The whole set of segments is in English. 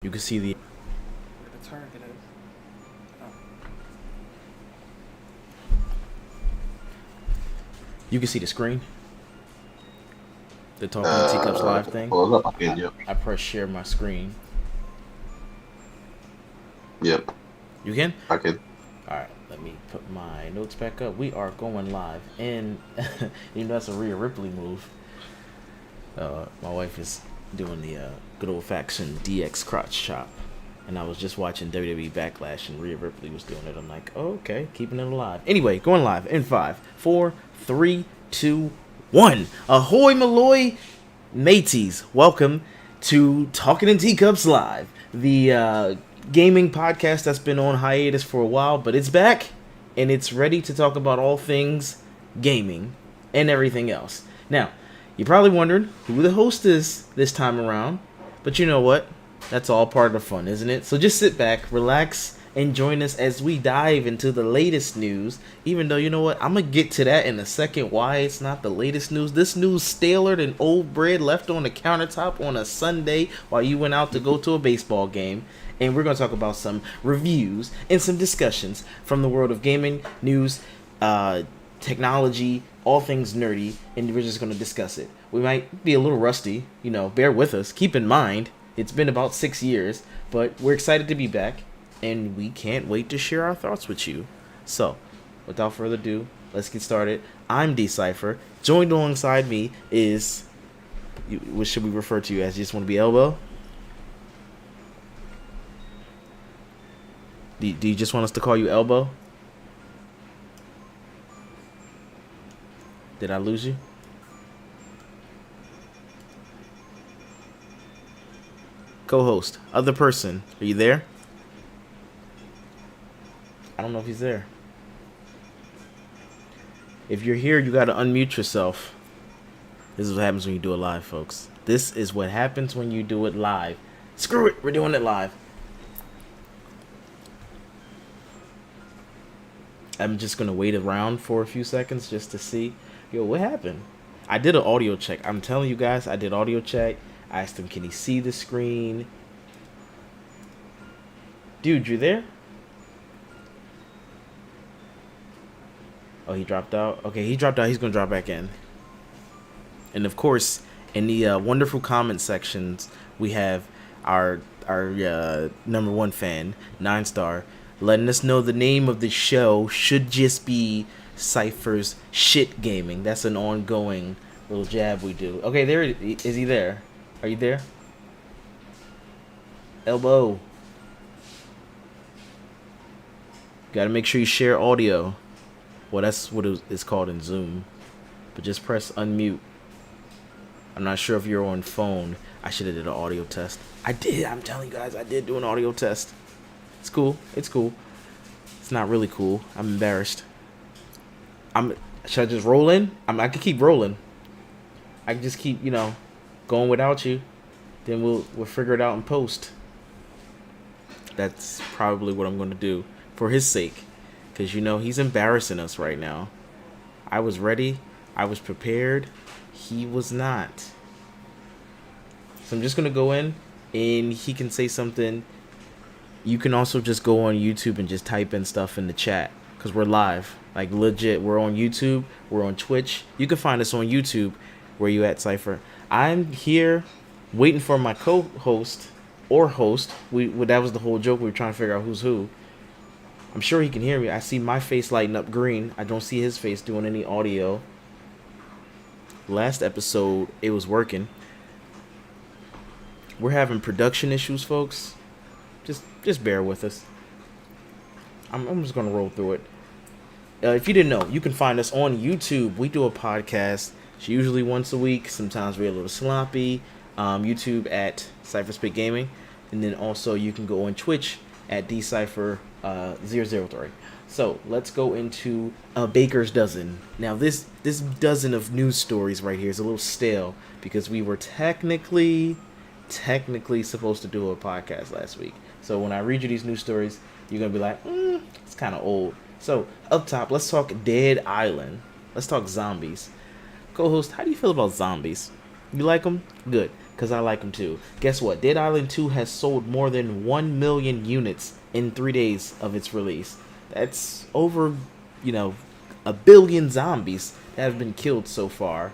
You can see the you can see the screen. The Talking Teacups live thing. Pull it up. I can, yep. I press share my screen. Yep, You can? I can. Alright, let me put my notes back up. We are going live. And you know that's a Rhea Ripley move. My wife is doing the good old fashioned DX crotch chop. And I was just watching WWE Backlash and Rhea Ripley was doing it. I'm like, oh, okay, keeping it alive. Anyway, going live in 5, 4, 3, 2, 1. Ahoy, Malloy, mateys. Welcome to Talking in Teacups Live, the gaming podcast that's been on hiatus for a while, but it's back and it's ready to talk about all things gaming and everything else. Now, you're probably wondering who the host is this time around, but you know what? That's all part of the fun, isn't it? So just sit back, relax, and join us as we dive into the latest news. Even though, you know what, I'm going to get to that in a second, why it's not the latest news. This news staler than old bread left on the countertop on a Sunday while you went out to go to a baseball game. And we're going to talk about some reviews and some discussions from the world of gaming, news, technology, all things nerdy, and we're just going to discuss it. We might be a little rusty, bear with us. Keep in mind, it's been about 6 years, but we're excited to be back, and we can't wait to share our thoughts with you. So, without further ado, let's get started. I'm Decipher. Joined alongside me is, what should we refer to you as? You just want to be Elbow? Do you just want us to call you Elbow? Did I lose you? Co-host, other person, are you there? I don't know if he's there. If you're here, you gotta unmute yourself. This is what happens when you do it live, folks. This is what happens when you do it live. Screw it, we're doing it live. I'm just gonna wait around for a few seconds just to see. Yo, what happened? I did an audio check. I'm telling you guys, I did audio check. I asked him, can he see the screen? Dude, you there? Oh, he dropped out? Okay, he dropped out. He's going to drop back in. And, of course, in the wonderful comment sections, we have our number one fan, 9-star, letting us know the name of the show should just be Cypher's Shit Gaming. That's an ongoing little jab we do. Okay, there is he there? Are you there? Elbow. Gotta make sure you share audio. Well, that's what it's called in Zoom. But just press unmute. I'm not sure if you're on phone. I should have did an audio test. I did. I'm telling you guys, I did do an audio test. It's cool. It's cool. It's not really cool. I'm embarrassed. Should I just roll in? I could keep rolling. I can just keep, going without you. Then we'll figure it out in post. That's probably what I'm going to do for his sake, because he's embarrassing us right now. I was ready. I was prepared. He was not. So I'm just going to go in and he can say something. You can also just go on YouTube and just type in stuff in the chat, because we're live. Like, legit, we're on YouTube. We're on Twitch. You can find us on YouTube. Where you at, Cypher? I'm here waiting for my co-host or host. That was the whole joke. We were trying to figure out who's who. I'm sure he can hear me. I see my face lighting up green. I don't see his face doing any audio. Last episode, it was working. We're having production issues, folks. Just bear with us. I'm just gonna roll through it. If you didn't know, you can find us on YouTube. We do a podcast. It's usually once a week. Sometimes we're a little sloppy. YouTube at CypherSpit Gaming. And then also you can go on Twitch at Decipher003. So let's go into a baker's dozen. Now this dozen of news stories right here is a little stale, because we were technically supposed to do a podcast last week. So when I read you these news stories, you're going to be like, it's kind of old. So up top, let's talk Dead Island. Let's talk zombies. Co-host, how do you feel about zombies? You like them? Good. because I like them too. Guess what? Dead Island 2 has sold more than 1 million units in 3 days of its release. That's over, you know, a billion zombies that have been killed so far.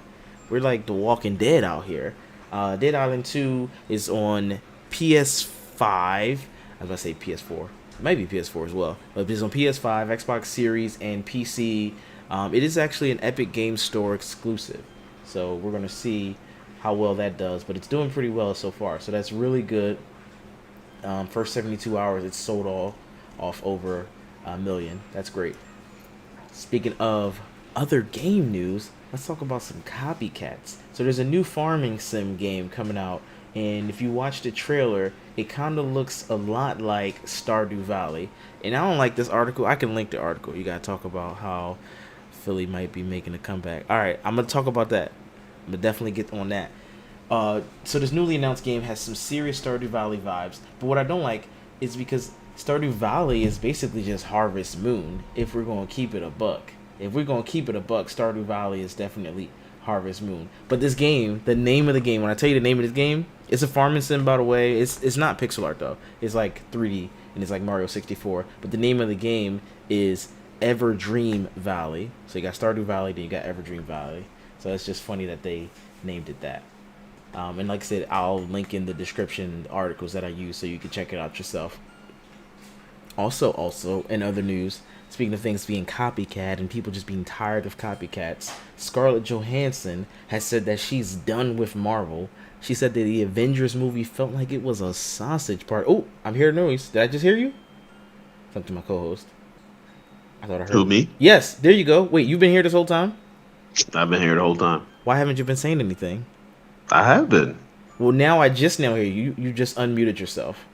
We're like the Walking Dead out here. Dead Island 2 is on PS5. I was about to say PS4. Maybe PS4 as well. But it's on PS5, Xbox Series, and PC. It is actually an Epic Games Store exclusive. So we're going to see how well that does. But it's doing pretty well so far. So that's really good. First 72 hours, it's sold off over a million. That's great. Speaking of other game news, let's talk about some copycats. So there's a new farming sim game coming out, and if you watch the trailer, it kind of looks a lot like Stardew Valley. And I don't like this article. I can link the article. You gotta talk about how Philly might be making a comeback. All right, I'm gonna talk about that. I'm gonna definitely get on that. So this newly announced game has some serious Stardew Valley vibes, but what I don't like is because Stardew Valley is basically just Harvest Moon. If we're gonna keep it a buck, Stardew Valley is definitely Harvest Moon. But this game, the name of the game, when I tell you the name of this game, it's a farming sim, by the way. It's not pixel art though. It's like 3D and it's like Mario 64. But the name of the game is Everdream Valley. So you got Stardew Valley, then you got Everdream Valley. So it's just funny that they named it that. And like I said, I'll link in the description articles that I use so you can check it out yourself. Also, in other news, speaking of things being copycat and people just being tired of copycats, Scarlett Johansson has said that she's done with Marvel. She said that the Avengers movie felt like it was a sausage party. Oh, I'm hearing noise. Did I just hear you? Something to my co-host. I thought I heard. Who, me? Yes, there you go. Wait, you've been here this whole time? I've been here the whole time. Why haven't you been saying anything? I have been. Well, now I just now hear you. You just unmuted yourself.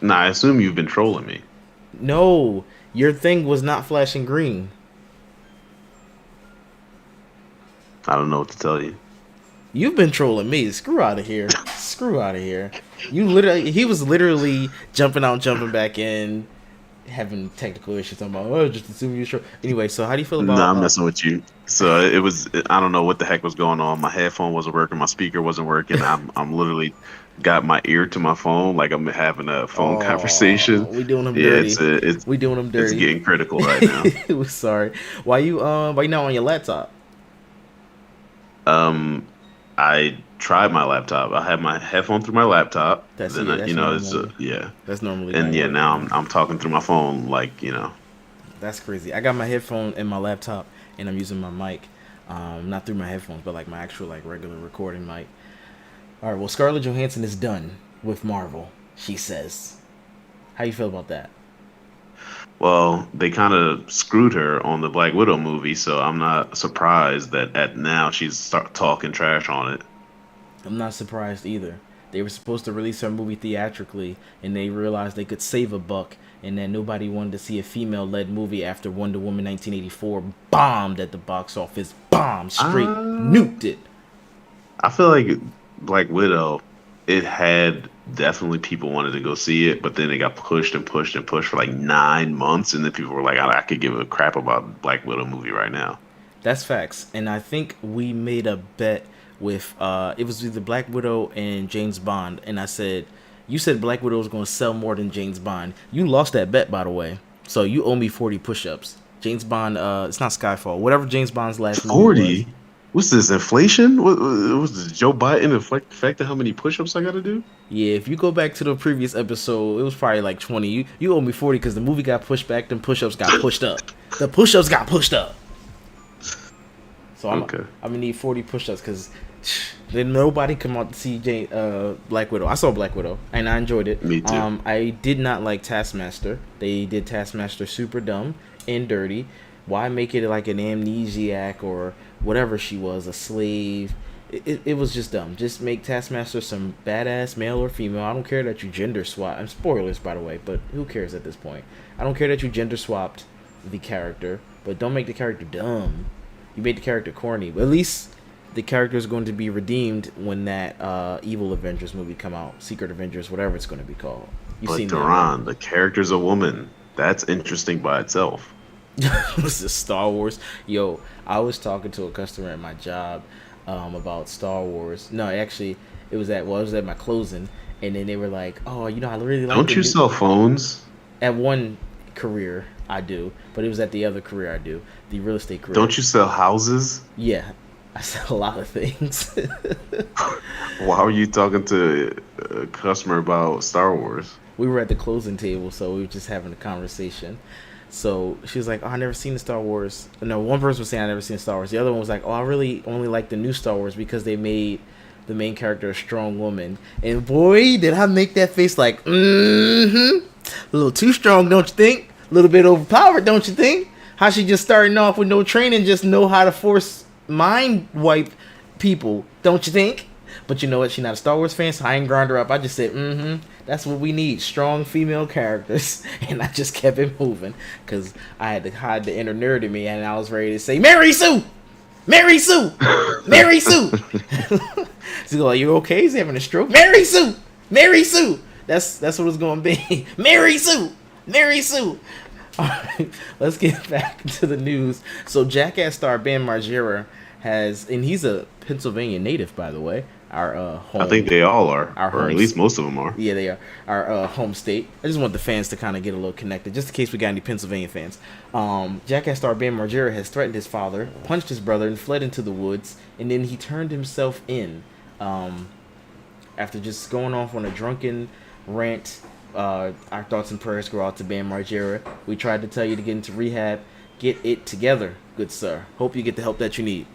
Nah, I assume you've been trolling me. No, your thing was not flashing green. I don't know what to tell you. You've been trolling me. Screw out of here. Screw out of here. He was literally jumping out, jumping back in, having technical issues. Talking about, oh, just assume you're sure. Anyway, so how do you feel about? Nah, I'm messing with you. So it was. I don't know what the heck was going on. My headphone wasn't working. My speaker wasn't working. I'm literally got my ear to my phone like I'm having a phone conversation. We doing them dirty. We doing them dirty. It's getting critical right now. Sorry. Why you not on your laptop? I tried my laptop. I had my headphone through my laptop. That's then that's it's yeah. That's normally. And yeah, now I'm talking through my phone like. That's crazy. I got my headphone in my laptop and I'm using my mic, not through my headphones, but like my actual like regular recording mic. All right. Well, Scarlett Johansson is done with Marvel. She says. How you feel about that? Well, they kind of screwed her on the Black Widow movie, so I'm not surprised that at now she's start talking trash on it. I'm not surprised either. They were supposed to release her movie theatrically, and they realized they could save a buck, and that nobody wanted to see a female-led movie after Wonder Woman 1984 bombed at the box office. Bombed straight, nuked it. I feel like Black Widow, it had definitely people wanted to go see it, but then it got pushed and pushed and pushed for like 9 months, and then people were like, I could give a crap about Black Widow movie right now. That's facts, and I think we made a bet with it was either Black Widow and James Bond, and I said, you said Black Widow was going to sell more than James Bond. You lost that bet, by the way, so you owe me 40 push-ups. James Bond, it's not Skyfall, whatever James Bond's last 40? movie was. What's this, inflation? What was this, Joe Biden affecting how many push-ups I gotta do? Yeah, if you go back to the previous episode, it was probably like 20. You owe me 40 because the movie got pushed back, then push-ups got pushed up. The push-ups got pushed up. So I'm gonna need 40 push-ups because then nobody come out to see Black Widow. I saw Black Widow and I enjoyed it. Me too. I did not like Taskmaster. They did Taskmaster super dumb and dirty. Why make it like an amnesiac or whatever she was, a slave? It was just dumb. Just make Taskmaster some badass male or female. I don't care that you gender swap. I'm spoilers, by the way, but who cares at this point? I don't care that you gender swapped the character, but don't make the character dumb. You made the character corny, but at least the character is going to be redeemed when that Evil Avengers movie come out, Secret Avengers, whatever it's going to be called. But Duran, the character's a woman. That's interesting by itself. This is Star Wars. Yo, I was talking to a customer at my job about Star Wars. No, actually, It was at my closing, and then they were like, "Oh, I really like Don't the you new." sell phones? At one career, I do, but it was at the other career I do, the real estate career. Don't you sell houses? Yeah, I sell a lot of things. Why were you talking to a customer about Star Wars? We were at the closing table, so we were just having a conversation. So she was like, "Oh, I never seen the Star Wars." No, one person was saying I never seen Star Wars. The other one was like, "Oh, I really only like the new Star Wars because they made the main character a strong woman." And boy, did I make that face like, mm-hmm. A little too strong, don't you think? A little bit overpowered, don't you think? How she just starting off with no training, just know how to force mind wipe people, don't you think? But you know what? She's not a Star Wars fan, so I ain't grind her up. I just said, mm-hmm. That's what we need. Strong female characters. And I just kept it moving. Because I had to hide the inner nerd in me. And I was ready to say, Mary Sue! Mary Sue! Mary Sue! She's like, you okay? He's having a stroke? Mary Sue! Mary Sue! That's what it's going to be. Mary Sue! Mary Sue! All right, let's get back to the news. So Jackass star Bam Margera and he's a Pennsylvania native, by the way. Our home. I think they all are, Our or at home. least most of them are. Yeah, they are. Our home state. I just want the fans to kind of get a little connected, just in case we got any Pennsylvania fans. Jackass star Bam Margera has threatened his father, punched his brother, and fled into the woods. And then he turned himself in after just going off on a drunken rant. Our thoughts and prayers go out to Bam Margera. We tried to tell you to get into rehab. Get it together, good sir. Hope you get the help that you need.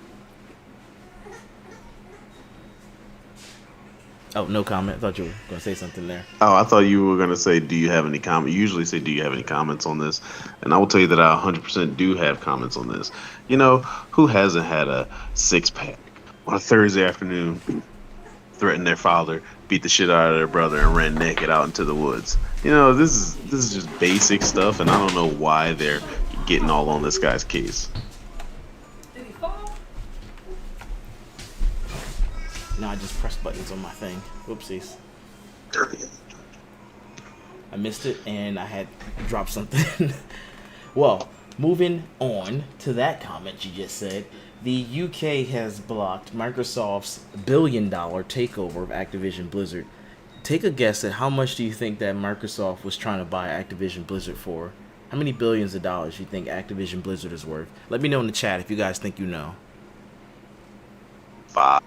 Oh, no comment. I thought you were going to say something there. Oh, I thought you were gonna say, "Do you have any comment?" You usually say, "Do you have any comments on this?" And I will tell you that I 100% do have comments on this. Who hasn't had a six pack on a Thursday afternoon, threatened their father, beat the shit out of their brother, and ran naked out into the woods? This is just basic stuff, and I don't know why they're getting all on this guy's case. No, I just pressed buttons on my thing. Whoopsies. I missed it and I had dropped something. Well, moving on to that comment you just said. The UK has blocked Microsoft's billion-dollar takeover of Activision Blizzard. Take a guess at how much do you think that Microsoft was trying to buy Activision Blizzard for? How many billions of dollars do you think Activision Blizzard is worth? Let me know in the chat if you guys think you know. 5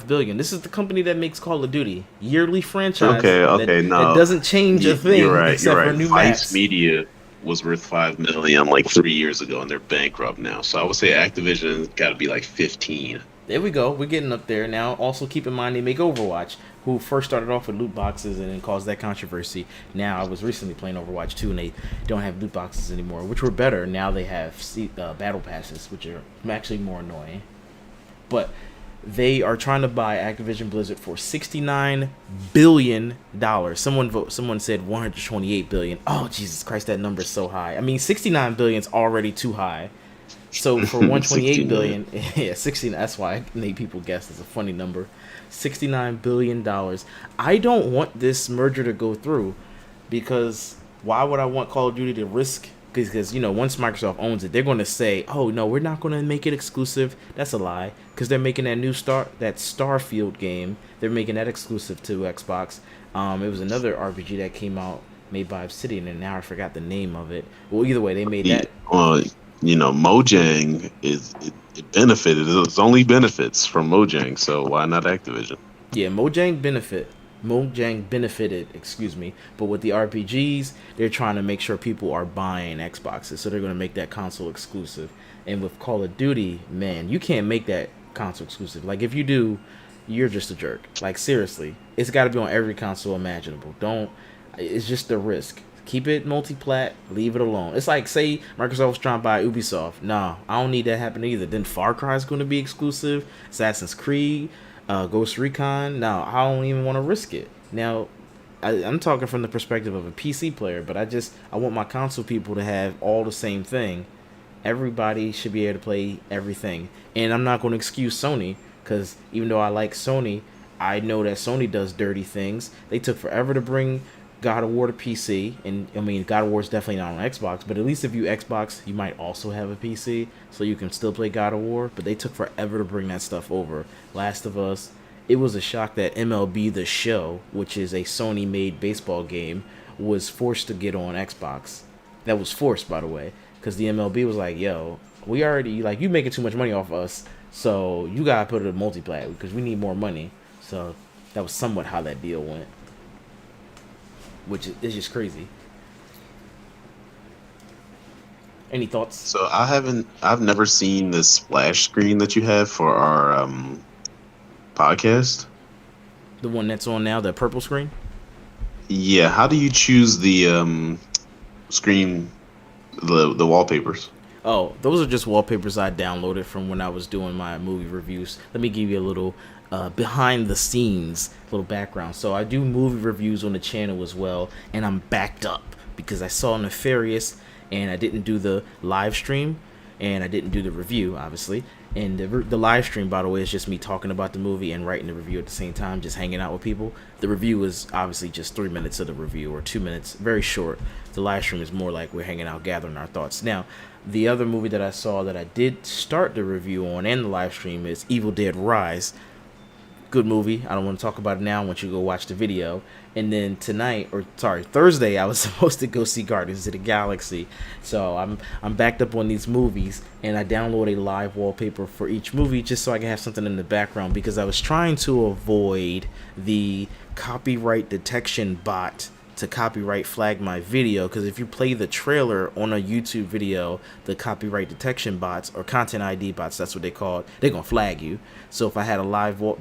billion. This is the company that makes Call of Duty, yearly franchise. Okay, no, that doesn't change a thing You're right. except for new Vice maps. Media was worth 5 million like 3 years ago, and they're bankrupt now. So I would say Activision's got to be like 15. There we go. We're getting up there now. Also, keep in mind they make Overwatch, who first started off with loot boxes and then caused that controversy. Now, I was recently playing Overwatch 2, and they don't have loot boxes anymore, which were better. Now they have battle passes, which are actually more annoying. But they are trying to buy Activision Blizzard for $69 billion. Someone said $128 billion. Oh, Jesus Christ, that number is so high. I mean, $69 billion is already too high. So for $128 billion, yeah, 16. That's why I made people guess. It's a funny number. $69 billion. I don't want this merger to go through because why would I want Call of Duty to risk? Because once Microsoft owns it, they're going to say, "Oh no, we're not going to make it exclusive." That's a lie, because they're making that new Starfield game. They're making that exclusive to Xbox. It was another RPG that came out made by Obsidian, and now I forgot the name of it. Well, either way, they made that. Mojang it benefited. It's only benefits from Mojang, so why not Activision? Yeah, Mojang benefited, but with the RPGs, they're trying to make sure people are buying Xboxes, so they're going to make that console exclusive. And with Call of Duty, man, you can't make that console exclusive. Like, if you do, you're just a jerk. Like, seriously, it's got to be on every console imaginable. It's just a risk. Keep it multi-plat, leave it alone. It's like, say Microsoft's trying to buy Ubisoft. Nah, I don't need that happen either. Then Far Cry is going to be exclusive, Assassin's Creed, Ghost Recon. Now, I don't even want to risk it. Now, I'm talking from the perspective of a PC player, but I want my console people to have all the same thing. Everybody should be able to play everything. And I'm not going to excuse Sony, because even though I like Sony, I know that Sony does dirty things. They took forever to bring God of War to PC, and I mean, God of War is definitely not on Xbox, but at least if you Xbox, you might also have a PC, so you can still play God of War, but they took forever to bring that stuff over. Last of Us, it was a shock that MLB The Show, which is a Sony-made baseball game, was forced to get on Xbox. That was forced, by the way, because the MLB was like, "Yo, we already like you making too much money off us, so you gotta put it in multiplayer because we need more money." So that was somewhat how that deal went, which is just crazy. Any thoughts? So I've never seen the splash screen that you have for our podcast. The one that's on now, the purple screen. Yeah, how do you choose the screen, the wallpapers? Oh, those are just wallpapers I downloaded from when I was doing my movie reviews. Let me give you a little behind the scenes, little background. So I do movie reviews on the channel as well, and I'm backed up because I saw Nefarious, and I didn't do the live stream, and I didn't do the review, obviously. And the live stream, by the way, is just me talking about the movie and writing the review at the same time, just hanging out with people. The review is obviously just 3 minutes of the review or 2 minutes, very short. The live stream is more like we're hanging out, gathering our thoughts. Now, the other movie that I saw that I did start the review on and the live stream is Evil Dead Rise. Good movie. I don't want to talk about it now. I want you to go watch the video. And then Thursday, I was supposed to go see Guardians of the Galaxy. So I'm backed up on these movies, and I download a live wallpaper for each movie just so I can have something in the background because I was trying to avoid the copyright detection bot to copyright flag my video, because if you play the trailer on a YouTube video, the copyright detection bots or content ID bots, that's what they call it, they're gonna flag you. So if I had a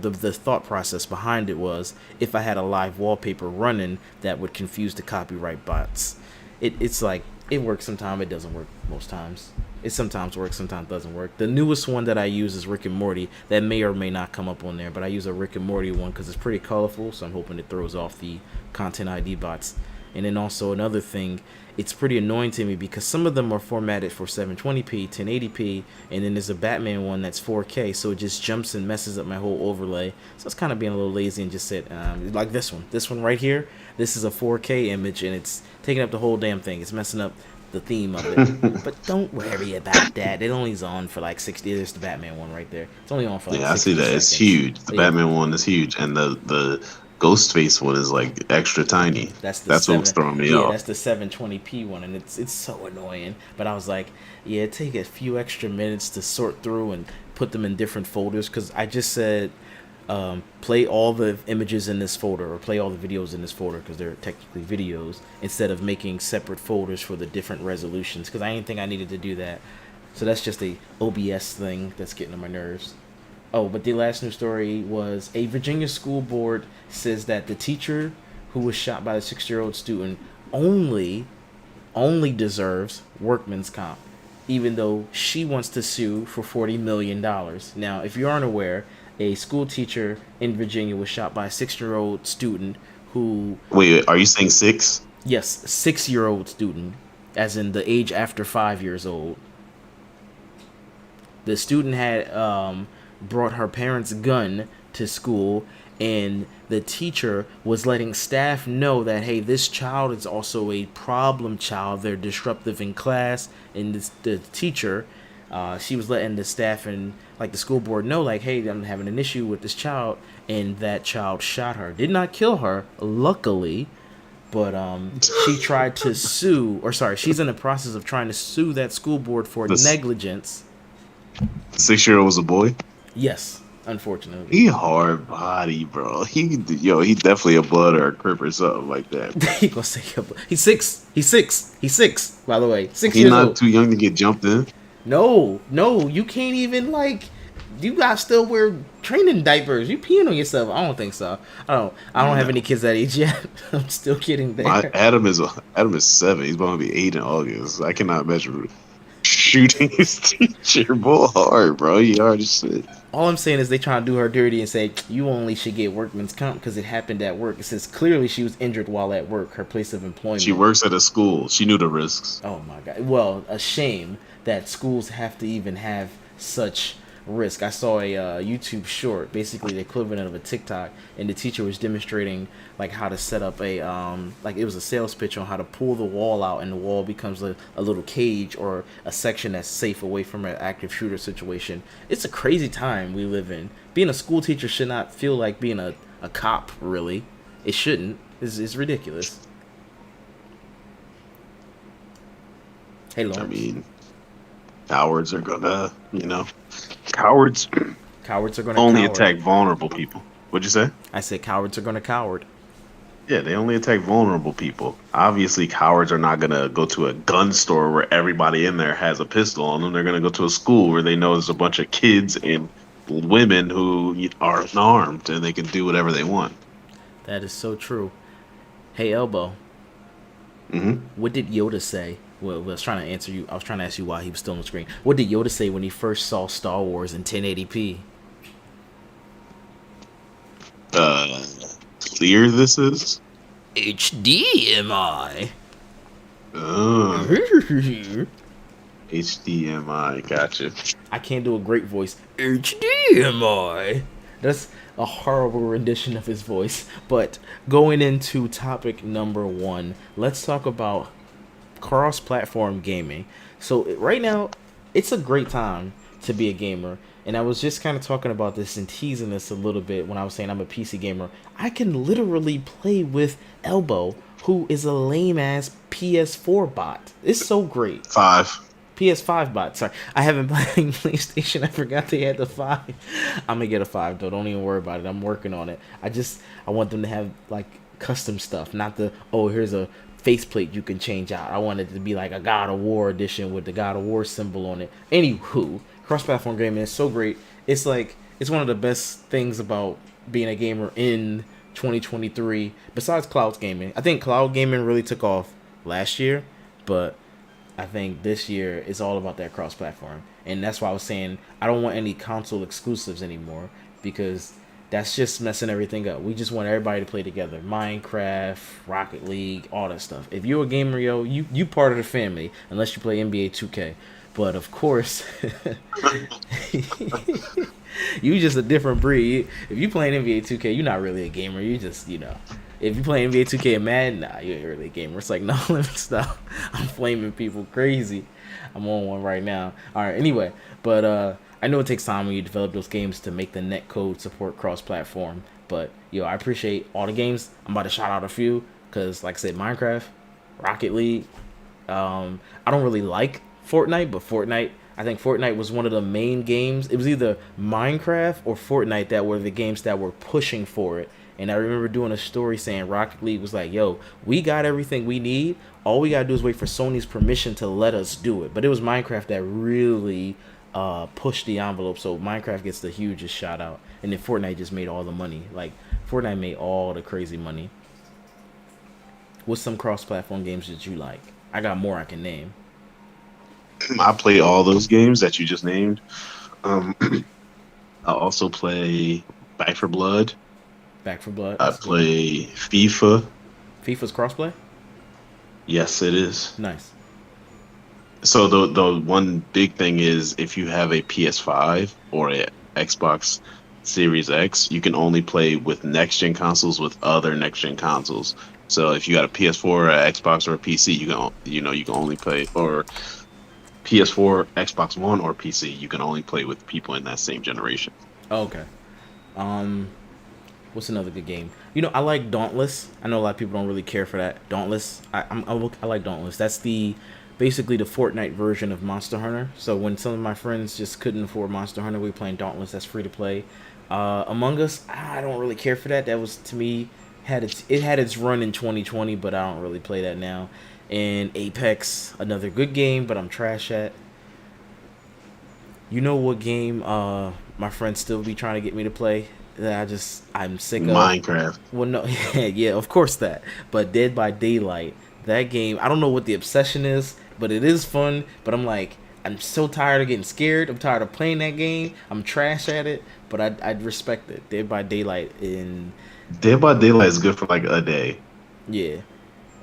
the thought process behind it was if I had a live wallpaper running, that would confuse the copyright bots. It's like it works sometimes, it doesn't work most times. It sometimes works, sometimes doesn't work. The newest one that I use is Rick and Morty. That may or may not come up on there, but I use a Rick and Morty one because it's pretty colorful, so I'm hoping it throws off the content ID bots. And then also another thing, it's pretty annoying to me because some of them are formatted for 720p, 1080p, and then there's a Batman one that's 4K, so it just jumps and messes up my whole overlay. So it's kind of being a little lazy and just said, like this one right here, this is a 4K image and it's taking up the whole damn thing. It's messing up the theme of it. But don't worry about that. It only's on for like 60. There's the Batman one right there. It's only on for like 60 Yeah, I see that. seconds. It's huge. The So, yeah, Batman one is huge, and the Ghostface one is like extra tiny. That's what was throwing me off. that's the 720p one, and it's so annoying. But I was like, yeah, take a few extra minutes to sort through and put them in different folders because I just said play all the images in this folder or play all the videos in this folder because they're technically videos instead of making separate folders for the different resolutions because I didn't think I needed to do that. So that's just a OBS thing that's getting on my nerves. Oh, but the last news story was a Virginia school board says that the teacher who was shot by a 6-year-old student only deserves workman's comp, even though she wants to sue for $40 million. Now, if you aren't aware, a school teacher in Virginia was shot by a 6-year-old student who... Wait, are you saying 6? Yes, 6-year-old student, as in the age after 5 years old. The student had brought her parents' gun to school, and the teacher was letting staff know that, hey, this child is also a problem child. They're disruptive in class, and the teacher, she was letting the staff and like the school board know, like, hey, I'm having an issue with this child, and that child shot her. Did not kill her, luckily, but she tried to sue, or sorry, she's in the process of trying to sue that school board for negligence. 6-year-old was a boy? Yes, unfortunately. He hard body, bro. He definitely a blood or a crip or something like that. He gonna say he's six. He's six. By the way, 6 He's years not old. too young to get jumped in. No, you can't even like. You guys still wear training diapers. You peeing on yourself. I don't think so. I don't have any kids that age yet. I'm still getting there. Adam is 7. He's going to be 8 in August. I cannot imagine shooting his teacher. Bull hard, bro. He hard as shit. All I'm saying is they trying to do her dirty and say you only should get workman's comp because it happened at work. It says clearly she was injured while at work, her place of employment. She works at a school. She knew the risks. Oh my god. Well, a shame that schools have to even have such risk. I saw a YouTube short, basically the equivalent of a TikTok, and the teacher was demonstrating like how to set up a like it was a sales pitch on how to pull the wall out, and the wall becomes a little cage or a section that's safe away from an active shooter situation. It's a crazy time we live in. Being a school teacher should not feel like being a cop, really. It shouldn't. It's ridiculous. Hey, I Lawrence. mean, cowards are gonna, cowards Cowards are gonna only coward. attack vulnerable people. What'd you say? I said cowards are gonna coward. Yeah, they only attack vulnerable people. Obviously, cowards are not gonna go to a gun store where everybody in there has a pistol on them. They're gonna go to a school where they know there's a bunch of kids and women who are unarmed and they can do whatever they want. That is so true. Hey, Elbow. Hmm. What did Yoda say? Well, I was trying to answer you. I was trying to ask you why he was still on the screen. What did Yoda say when he first saw Star Wars in 1080p? Uh, Clear this is. HDMI. Uh, HDMI, gotcha. I can't do a great voice. HDMI. That's a horrible rendition of his voice. But going into topic number 1, let's talk about cross-platform gaming. So right now, it's a great time to be a gamer. And I was just kind of talking about this and teasing this a little bit when I was saying I'm a PC gamer. I can literally play with Elbow, who is a lame-ass PS4 bot. It's so great. 5. PS5 bot. Sorry, I haven't played PlayStation. I forgot they had the 5. I'm gonna get a 5 though. Don't even worry about it. I'm working on it. I want them to have like custom stuff, not the here's a faceplate you can change out. I want it to be like a God of War edition with the God of War symbol on it. Anywho, cross-platform gaming is so great. It's one of the best things about being a gamer in 2023. Besides cloud gaming, I think cloud gaming really took off last year, but I think this year is all about that cross-platform, and that's why I was saying I don't want any console exclusives anymore because that's just messing everything up. We just want everybody to play together. Minecraft, Rocket League, all that stuff. If you're a gamer, yo, you part of the family, unless you play NBA 2K. But of course, you just a different breed. If you playing NBA 2K, you're not really a gamer. You just, if you play NBA 2K and Madden, nah, you ain't really a gamer. It's like, no, let me stop. I'm flaming people crazy. I'm on one right now. All right, anyway, but I know it takes time when you develop those games to make the netcode support cross-platform. But, I appreciate all the games. I'm about to shout out a few because, like I said, Minecraft, Rocket League. I don't really like Fortnite, but I think Fortnite was one of the main games. It was either Minecraft or Fortnite that were the games that were pushing for it. And I remember doing a story saying Rocket League was like, yo, we got everything we need. All we got to do is wait for Sony's permission to let us do it. But it was Minecraft that really pushed the envelope. So Minecraft gets the hugest shout out. And then Fortnite just made all the money. Like, Fortnite made all the crazy money. What's some cross-platform games that you like? I got more I can name. I play all those games that you just named. Um, I also play Back for Blood. Back for Blood. I That's good. play FIFA. FIFA's crossplay? Yes, it is. Nice. So the one big thing is if you have a PS5 or a Xbox Series X, you can only play with next gen consoles with other next gen consoles. So if you got a PS4, a Xbox, or a PC, you can only play or PS4, Xbox One, or PC. You can only play with people in that same generation. Oh, okay. Um, what's another good game? I like Dauntless. I know a lot of people don't really care for that. Dauntless. I like Dauntless. That's basically the Fortnite version of Monster Hunter. So when some of my friends just couldn't afford Monster Hunter, we were playing Dauntless. That's free to play. Among Us. I don't really care for that. That was, to me, it had its run in 2020, but I don't really play that now. And Apex, another good game, but I'm trash at. You know what game my friends still be trying to get me to play that I'm sick of? Minecraft. Well, no, yeah, of course that. But Dead by Daylight, that game, I don't know what the obsession is, but it is fun. But I'm so tired of getting scared. I'm tired of playing that game. I'm trash at it, but I'd respect it. Dead by Daylight Dead by Daylight is good for like a day. yeah.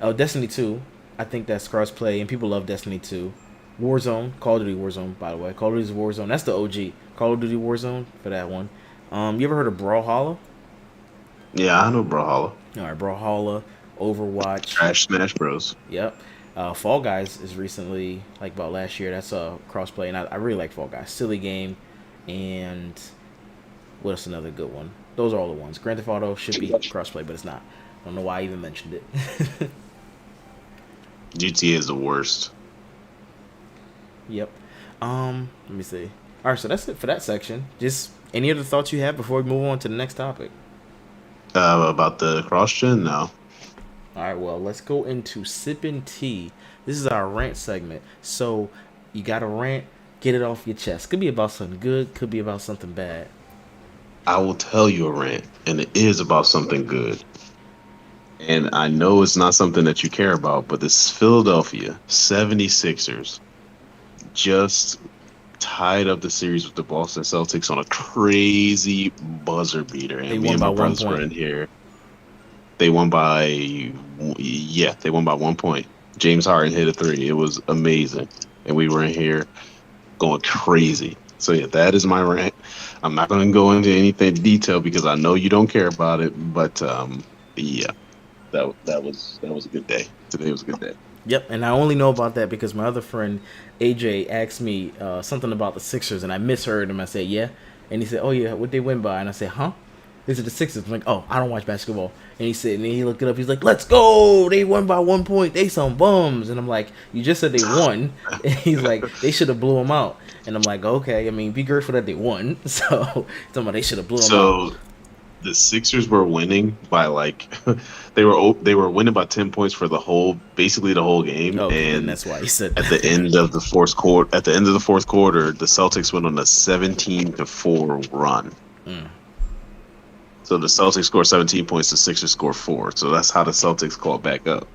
Oh, Destiny 2. I think that's crossplay, and people love Destiny 2. Warzone, Call of Duty Warzone, by the way. Call of Duty Warzone. That's the OG. Call of Duty Warzone for that one. You ever heard of Brawlhalla? Yeah, I know Brawlhalla. All right, Brawlhalla, Overwatch. Trash Smash Bros. Yep. Fall Guys is recently, like about last year. That's a crossplay, and I really like Fall Guys. Silly game, and what's another good one? Those are all the ones. Grand Theft Auto should be crossplay, but it's not. I don't know why I even mentioned it. GTA is the worst. Yep. Let me see. All right, so that's it for that section. Just any other thoughts you have before we move on to the next topic? About the cross gen, no. All right, well, let's go into sipping tea. This is our rant segment. So you got to rant, get it off your chest. Could be about something good, could be about something bad. I will tell you a rant, and it is about something good. And I know it's not something that you care about, but this Philadelphia 76ers just tied up the series with the Boston Celtics on a crazy buzzer beater. They And me won and by my one brothers were in point. here. They won by, yeah, they won by 1 point. James Harden hit a three. It was amazing. And we were in here going crazy. So yeah, that is my rant. I'm not going to go into anything detail because I know you don't care about it. But yeah, that was a good day. Today was a good day. Yep, and I only know about that because my other friend AJ asked me something about the Sixers, and I misheard him. I said, "Yeah," and he said, "Oh yeah, what they win by?" And I said, "Huh? These are the Sixers." I'm like, "Oh, I don't watch basketball." And he said, and he looked it up. He's like, "Let's go! They won by 1 point. They some bums." And I'm like, "You just said they won." And he's like, "They should have blew them out." And I'm like, "Okay, I mean, be grateful that they won." So talking about they should have blew them out. So the Sixers were winning by like they were winning by 10 points for basically the whole game, Okay, then and that's why he said at the that. end of the fourth quarter, the Celtics went on a 17-4 run. Mm. So the Celtics scored 17 points, the Sixers scored four. So that's how the Celtics called back up.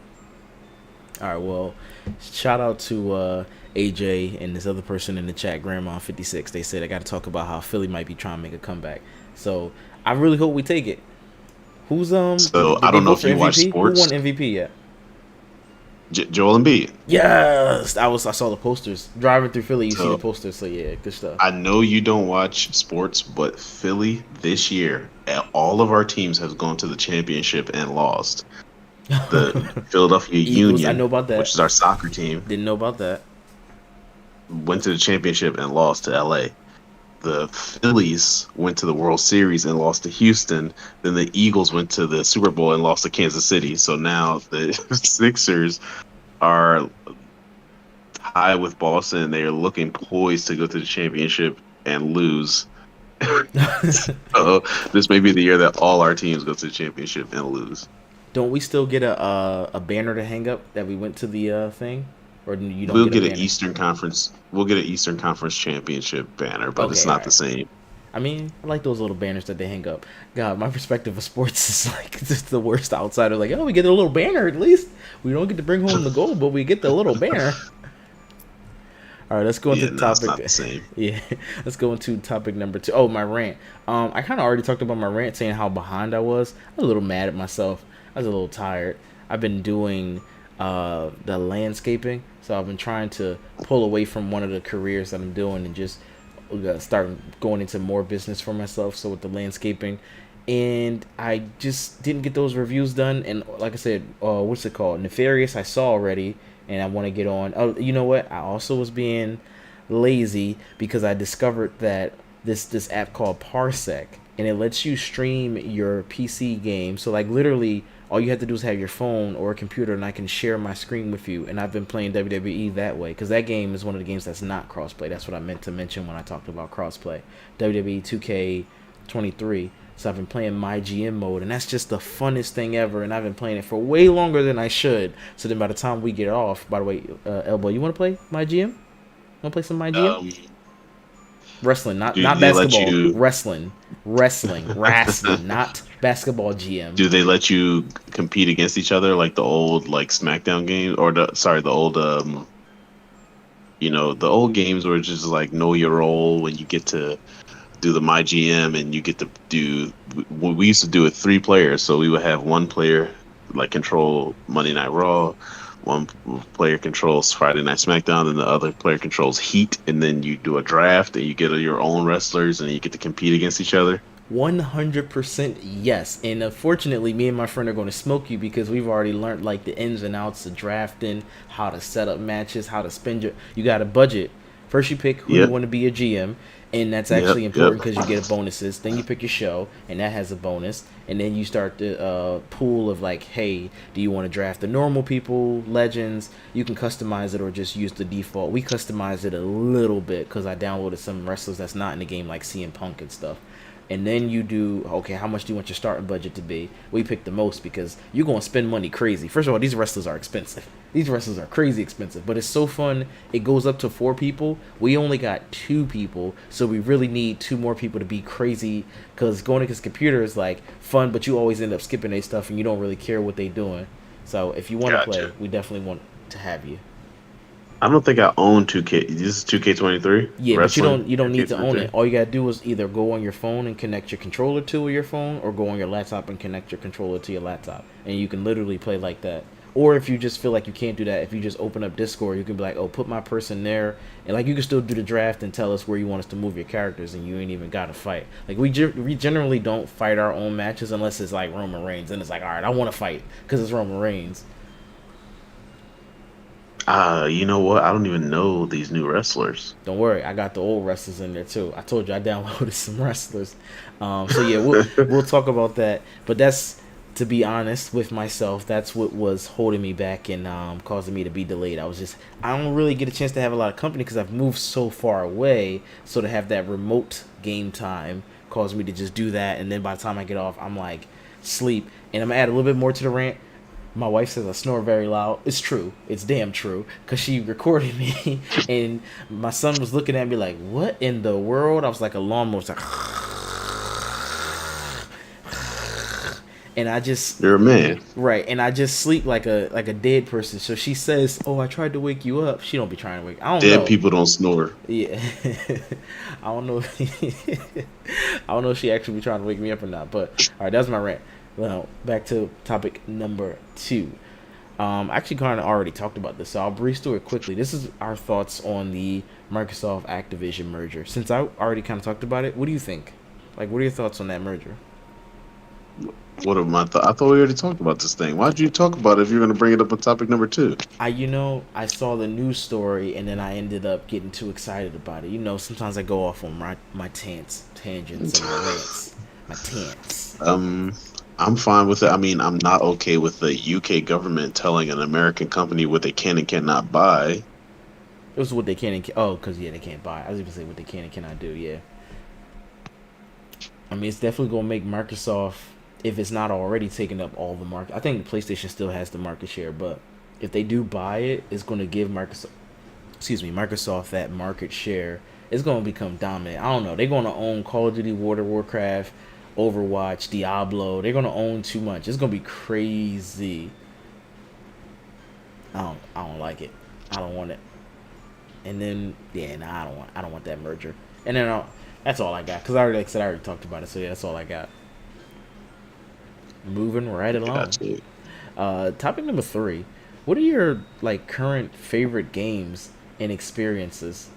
All right, well, shout out to AJ and this other person in the chat, Grandma56. They said I got to talk about how Philly might be trying to make a comeback. So I really hope we take it. Who's So did I they don't know vote if for you watch MVP? Who sports. won MVP yet? Joel Embiid. Yes, I saw the posters driving through Philly. You see the So posters, so yeah, good stuff. I know you don't watch sports, but Philly this year, all of our teams have gone to the championship and lost. The Philadelphia Eagles, I know Union, about which that. is our soccer team, Didn't know about that. went to the championship and lost to LA. The Phillies went to the World Series and lost to Houston. Then the Eagles went to the Super Bowl and lost to Kansas City. So now the Sixers are tied with Boston. And they are looking poised to go to the championship and lose. So this may be the year that all our teams go to the championship and lose. Don't we still get a banner to hang up that we went to the thing, or you don't We'll get a get an banner? Eastern Conference. We'll get an Eastern Conference championship banner, but it's Okay, all not the right. same. I mean, I like those little banners that they hang up. God, my perspective of sports is like just the worst outsider. Like, oh, we get a little banner at least. We don't get to bring home the gold, but we get the little banner. All right, let's go into Yeah, no, it's not topic. the same. Yeah, let's go into topic number 2. Oh, my rant. I kind of already talked about my rant, saying how behind I was. I'm a little mad at myself. I was a little tired. I've been doing the landscaping, so I've been trying to pull away from one of the careers that I'm doing and just start going into more business for myself. So with the landscaping, and I just didn't get those reviews done. And like I said, what's it called? Nefarious. I saw already, and I want to get on. Oh, you know what? I also was being lazy because I discovered that this app called Parsec, and it lets you stream your PC game. So like literally all you have to do is have your phone or a computer, and I can share my screen with you. And I've been playing WWE that way because that game is one of the games that's not crossplay. That's what I meant to mention when I talked about crossplay. WWE 2K23. So I've been playing my GM mode, and that's just the funnest thing ever. And I've been playing it for way longer than I should. So then by the time we get off, by the way, Elbow, you want to play my GM? Want to play some my GM? Um, Wrestling, not do not they let basketball. you? Wrestling, not basketball GM. Do they let you compete against each other like the old like SmackDown games or the old the old games where it's just like know your role when you get to do the my GM and you get to do we used to do it 3 players, so we would have one player like control Monday Night Raw, one player controls Friday Night SmackDown, and the other player controls Heat, and then you do a draft, and you get your own wrestlers, and you get to compete against each other. 100% yes. And unfortunately, me and my friend are going to smoke you because we've already learned like the ins and outs of drafting, how to set up matches, how to spend your. You got a budget. First, you pick who you Yep, want to be your GM, and that's yep, actually yep. important because you get bonuses. Then you pick your show, and that has a bonus. And then you start the pool of like, hey, do you want to draft the normal people, legends? You can customize it or just use the default. We customized it a little bit because I downloaded some wrestlers that's not in the game, like CM Punk and stuff. And then you do, okay, how much do you want your starting budget to be? We pick the most because you're going to spend money crazy. First of all, these wrestlers are expensive. These wrestlers are crazy expensive, but it's so fun. It goes up to 4 people. We only got 2 people, so we really need 2 more people to be crazy because going against computer is like fun, but you always end up skipping their stuff and you don't really care what they're doing. So if you want to play, Gotcha. we definitely want to have you. I don't think I own 2K. This is 2K23 Yeah, but you wrestling. don't need to own it. 2K23. All you gotta do is either go on your phone and connect your controller to your phone, or go on your laptop and connect your controller to your laptop, and you can literally play like that. Or if you just feel like you can't do that, if you just open up Discord, you can be like, "Oh, put my person there," and like you can still do the draft and tell us where you want us to move your characters, and you ain't even gotta fight. Like we generally don't fight our own matches unless it's like Roman Reigns, and it's like, all right, I want to fight because it's Roman Reigns. You know what? I don't even know these new wrestlers. Don't worry, I got the old wrestlers in there too. I told you I downloaded some wrestlers. So yeah, we'll talk about that. But that's, to be honest with myself, that's what was holding me back and causing me to be delayed. I don't really get a chance to have a lot of company because I've moved so far away. So to have that remote game time caused me to just do that, and then by the time I get off, I'm like sleep. And I'm gonna add a little bit more to the rant. My wife says I snore very loud. It's true. It's damn true. Because she recorded me, and my son was looking at me like, what in the world? I was like a lawnmower. It's like, and I just, You're a man. right, and I just sleep like a dead person. So she says, "Oh, I tried to wake you up." She don't be trying to wake. I don't Dead know. people don't snore. Yeah, I don't know. I don't know if she actually be trying to wake me up or not. But all right, that's my rant. Well, back to topic number 2. I actually kind of already talked about this, so I'll breeze through it quickly. This is our thoughts on the Microsoft Activision merger. Since I already kind of talked about it, what do you think? Like, what are your thoughts on that merger? What am I? I thought we already talked about this thing. Why'd you talk about it if you're going to bring it up on topic number 2? I saw the news story and then I ended up getting too excited about it. Sometimes I go off on my tangents and my rants, my tants. I'm fine with it. I mean, I'm not okay with the UK government telling an American company what they can and cannot buy. It was what they can and oh, because yeah, they can't buy. I was even say what they can and cannot do. Yeah, I mean, it's definitely gonna make Microsoft, if it's not already taking up all the market. I think the PlayStation still has the market share, but if they do buy it, it's gonna give Microsoft that market share. It's gonna become dominant. I don't know. They're gonna own Call of Duty, World of Warcraft, Overwatch, Diablo. They're gonna own too much. It's gonna be crazy. I don't like it. I don't want it. And then yeah, nah, I don't want that merger. And then that's all I got because I already talked about it. So yeah, that's all I got. Moving right along. Gotcha. Topic number 3. What are your like current favorite games and experiences?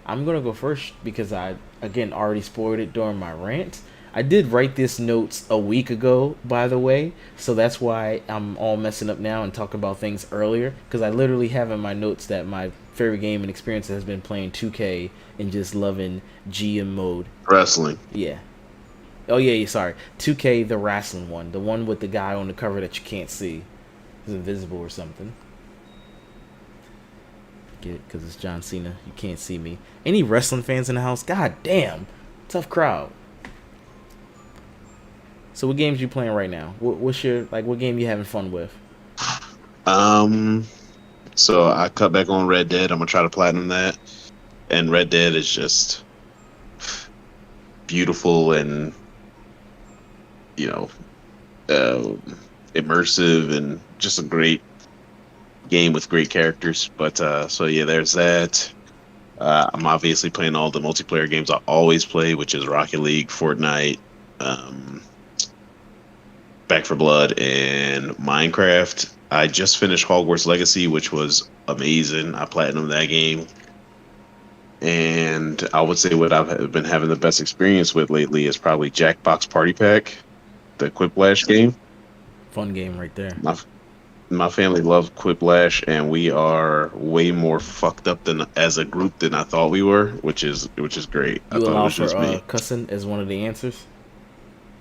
I'm gonna go first because I again already spoiled it during my rant. I did write this notes a week ago, by the way, so that's why I'm all messing up now and talking about things earlier. Because I literally have in my notes that my favorite game and experience has been playing 2K and just loving GM mode. Wrestling. Yeah. Oh yeah, sorry. 2K, the wrestling one, the one with the guy on the cover that you can't see, is invisible or something. Get it? Because it's John Cena. You can't see me. Any wrestling fans in the house? God damn, tough crowd. So what games you playing right now? What's your like? What game you having fun with? Um, so I cut back on Red Dead. I'm gonna try to platinum that. And Red Dead is just beautiful and you know uh, immersive and just a great game with great characters. But so yeah, there's that. I'm obviously playing all the multiplayer games I always play, which is Rocket League, Fortnite. Um, Back for Blood and Minecraft. I just finished Hogwarts Legacy, which was amazing. I platinumed that game. And I would say what I've been having the best experience with lately is probably Jackbox Party Pack, the Quiplash game. Fun game right there. My family loves Quiplash, and we are way more fucked up than as a group than I thought we were, which is great. I You thought it allow was for just me. cussing as one of the answers?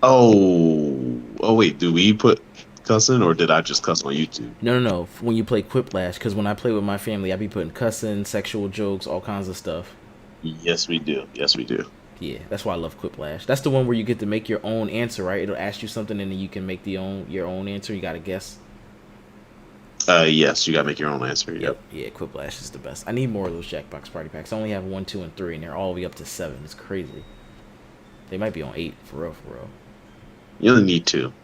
Oh wait, do we put cussing or did I just cuss on YouTube? No, no, no. When you play Quiplash, because when I play with my family, I be putting cussing, sexual jokes, all kinds of stuff. Yes, we do. Yes, we do. Yeah, that's why I love Quiplash. That's the one where you get to make your own answer, right? It'll ask you something and then you can make your own answer. You gotta guess. Yes, you gotta make your own answer. Yep. Yep. Yeah, Quiplash is the best. I need more of those Jackbox Party Packs. I only have 1, 2, and 3, and they're all the way up to 7. It's crazy. They might be on 8 for real, for real. You only need two.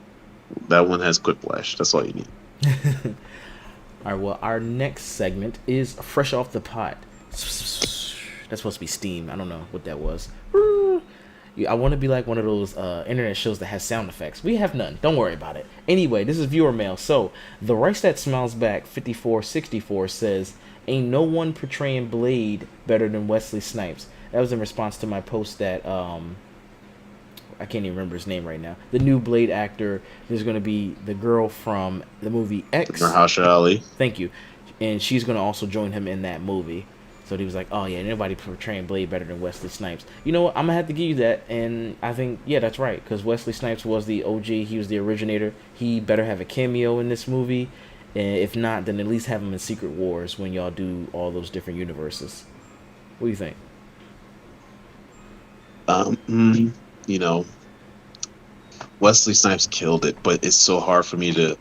That one has Quiplash. That's all you need. All right. Well, our next segment is fresh off the pot. That's supposed to be steam. I don't know what that was. I want to be like one of those internet shows that has sound effects. We have none. Don't worry about it. Anyway, this is viewer mail. So, the Rice That Smiles Back 5464 says, "Ain't no one portraying Blade better than Wesley Snipes." That was in response to my post that I can't even remember his name right now. The new Blade actor. There's going to be the girl from the movie X. Mahershala Ali. Thank you. And she's going to also join him in that movie. So he was like, "Oh yeah, nobody portraying Blade better than Wesley Snipes." You know what? I'm gonna have to give you that, and I think yeah, that's right, because Wesley Snipes was the OG. He was the originator. He better have a cameo in this movie, and if not, then at least have him in Secret Wars when y'all do all those different universes. What do you think? You know, Wesley Snipes killed it, but it's so hard for me to.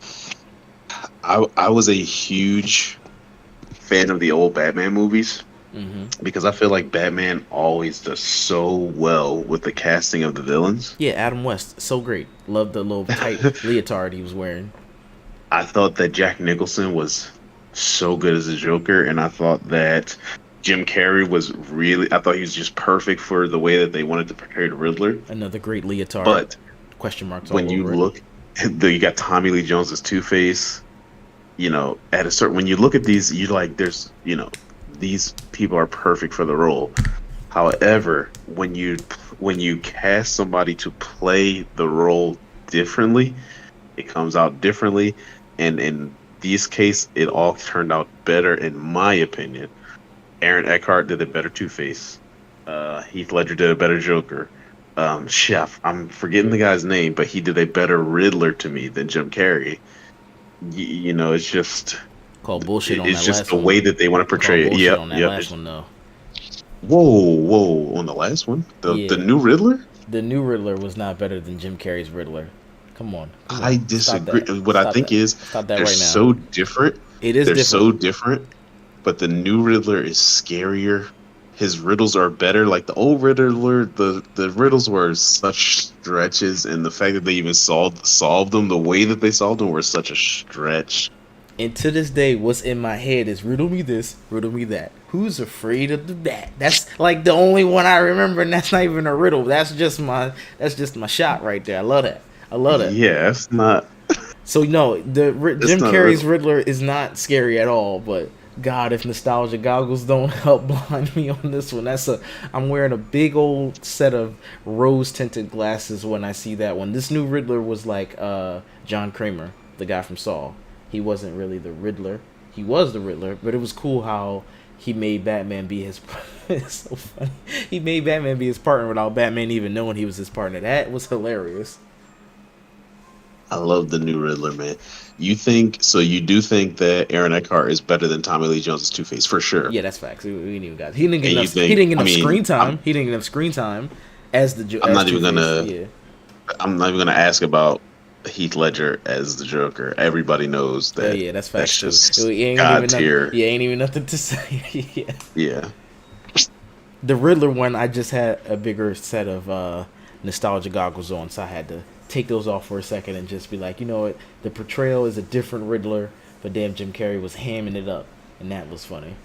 I was a huge fan of the old Batman movies. Because I feel like Batman always does so well with the casting of the villains. Yeah, Adam West, so great. Love the little tight leotard he was wearing. I thought that Jack Nicholson was so good as a Joker, and I thought that Jim Carrey was really. I thought he was just perfect for the way that they wanted to portray the Riddler. Another great leotard. But question marks all when you over look, you got Tommy Lee Jones as Two-Face. You know, at a certain when you look at these, you like there's these people are perfect for the role. However, when you cast somebody to play the role differently, it comes out differently. And in this case, it all turned out better, in my opinion. Aaron Eckhart did a better Two-Face. Heath Ledger did a better Joker. Chef, I'm forgetting the guy's name, but he did a better Riddler to me than Jim Carrey. It's just called bullshit on it's that just last the one. way that they want to portray it. Yep, Yep, on that yep. last one though. Whoa! On the last one, the new Riddler. The new Riddler was not better than Jim Carrey's Riddler. Come on. I disagree. What I think is they're so different. It is. They're different. so different, but the new Riddler is scarier. His riddles are better. Like the old Riddler, the riddles were such stretches, and the fact that they even solved them the way that they solved them were such a stretch. And to this day, what's in my head is riddle me this, riddle me that. Who's afraid of the bat? That's like the only one I remember, and that's not even a riddle. That's just my shot right there. I love that. Yeah, it's not. So no, Jim Carrey's Riddler is not scary at all. But God, if nostalgia goggles don't help blind me on this one, I'm wearing a big old set of rose tinted glasses when I see that one. This new Riddler was like John Kramer, the guy from Saw. He wasn't really the Riddler. He was the Riddler, but it was cool how he made Batman be his. It's so funny. He made Batman be his partner without Batman even knowing he was his partner. That was hilarious. I love the new Riddler, man. You do think that Aaron Eckhart is better than Tommy Lee Jones' Two-Face for sure? Yeah, that's facts. We didn't even got. He didn't get enough screen time. He didn't get enough screen time as the. I'm not even gonna ask about Heath Ledger as the Joker. Everybody knows that. Yeah, that's facts. That's just God tier. Yeah, ain't even nothing to say. Yeah. The Riddler one, I just had a bigger set of nostalgia goggles on, so I had to take those off for a second and just be like, you know what, the portrayal is a different Riddler, but damn, Jim Carrey was hamming it up, and that was funny.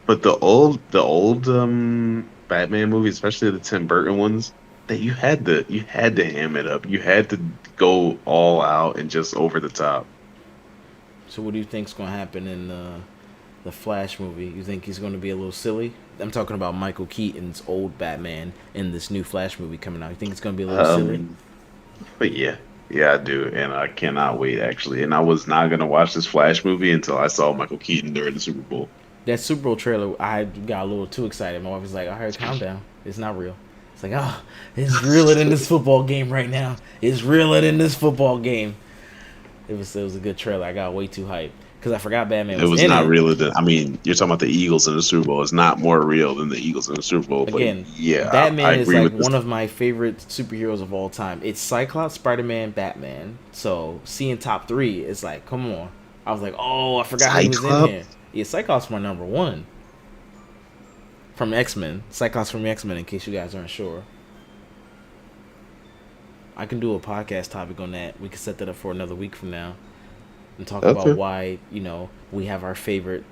But the old Batman movies, especially the Tim Burton ones, that you had to ham it up. You had to go all out and just over the top. So what do you think's gonna happen in the Flash movie? You think he's gonna be a little silly? I'm talking about Michael Keaton's old Batman in this new Flash movie coming out. You think it's gonna be a little silly? Um, but yeah, yeah, I do, and I cannot wait actually. And I was not gonna watch this Flash movie until I saw Michael Keaton during the Super Bowl. That Super Bowl trailer, I got a little too excited. My wife was like, "All right, calm down. It's not real." It's like, "Oh, it's realer than this football game right now. It's realer than this football game." It was a good trailer. I got way too hyped because I forgot Batman It was was in not it. realer than. I mean, you're talking about the Eagles in the Super Bowl. It's not more real than the Eagles in the Super Bowl. But Again, yeah, I Batman is agree like with this. one of my favorite superheroes of all time. It's Cyclops, Spider Man, Batman. So seeing top three is like, come on. I was like, oh, I forgot he was in here. Cyclops. Yeah, Cyclops my number one from X Men. Cyclops from X Men. In case you guys aren't sure, I can do a podcast topic on that. We can set that up for another week from now and talk about Okay. why we have our favorite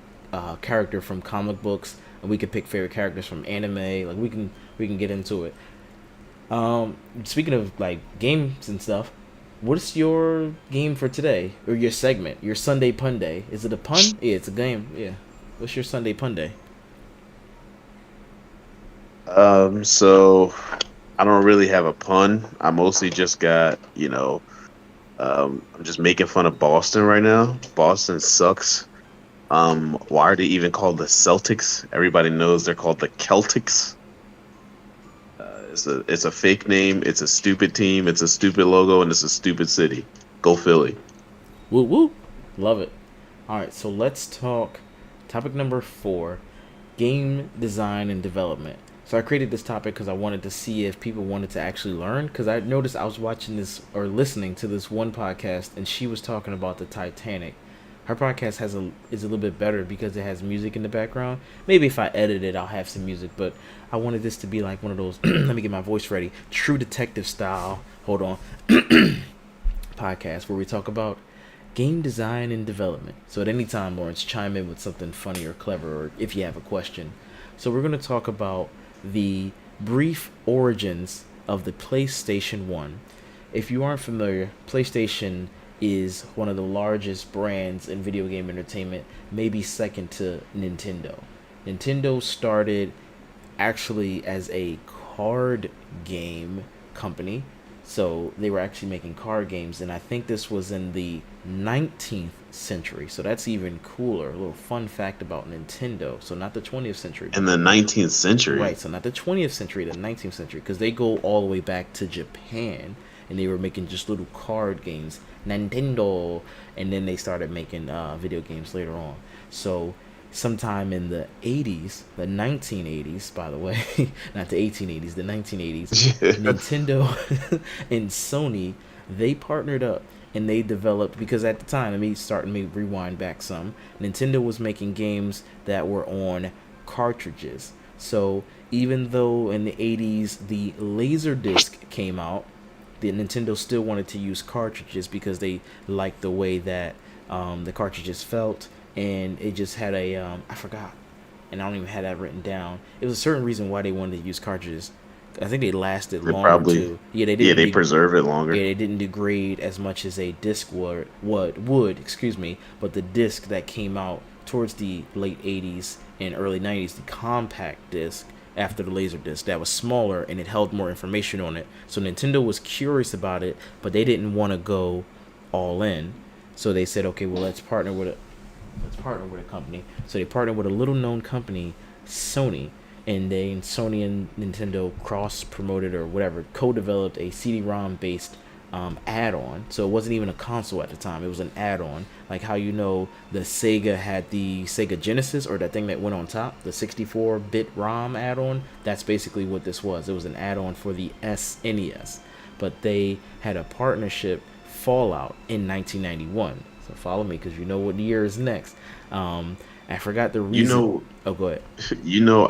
character from comic books, and we can pick favorite characters from anime. Like we can get into it. Speaking of like games and stuff, what's your game for today or your segment? Your Sunday Pun Day? Is it a pun? Yeah, it's a game. Yeah. What's your Sunday Pun Day? So I don't really have a pun. I mostly just got, I'm just making fun of Boston right now. Boston sucks. Why are they even called the Celtics? Everybody knows they're called the Celtics. It's a fake name. It's a stupid team. It's a stupid logo, and it's a stupid city. Go Philly. Woo woo. Love it. All right, so let's talk topic number 4, game design and development. So I created this topic because I wanted to see if people wanted to actually learn. Because I noticed I was watching this or listening to this one podcast, and she was talking about the Titanic. Her podcast is a little bit better because it has music in the background. Maybe if I edit it, I'll have some music. But I wanted this to be like one of those. Let me get my voice ready. True detective style. Hold on. Podcast where we talk about game design and development. So at any time, Lawrence, chime in with something funny or clever, or if you have a question. So we're going to talk about the brief origins of the PlayStation 1. If you aren't familiar, PlayStation is one of the largest brands in video game entertainment, maybe second to Nintendo. Nintendo started actually as a card game company. So they were actually making card games, and I think this was in the 19th century. So that's even cooler. A little fun fact about Nintendo. So not the 20th century, In but the 19th right. century. So not the 20th century, the 19th century, because they go all the way back to Japan, and they were making just little card games, Nintendo, and then they started making video games later on. So sometime in the 80s, the 1980s, by the way, not the 1880s, the 1980s, Nintendo and Sony, they partnered up and they developed, because at the time, let me rewind back some. Nintendo was making games that were on cartridges. So even though in the 80s the Laserdisc came out, the Nintendo still wanted to use cartridges because they liked the way that the cartridges felt, and it just had a I forgot, and I don't even have that written down. It was a certain reason why they wanted to use cartridges. I think they lasted They longer probably, too. Yeah, they yeah, didn't. they preserve it Yeah, longer. they didn't degrade as much as a disc would. Excuse me, but the disc that came out towards the late '80s and early '90s, the compact disc after the laser disc, that was smaller and it held more information on it. So Nintendo was curious about it, but they didn't want to go all in. So they said, okay, well let's partner with a company. So they partnered with a little known company, Sony, and Sony and Nintendo cross promoted or whatever, co-developed a CD-ROM based add-on. So it wasn't even a console at the time; it was an add-on. Like how the Sega had the Sega Genesis, or that thing that went on top, the 64-bit ROM add-on. That's basically what this was. It was an add-on for the SNES, but they had a partnership Fallout in 1991. So follow me because you know what year is next. I forgot the You reason. know, Oh, go ahead.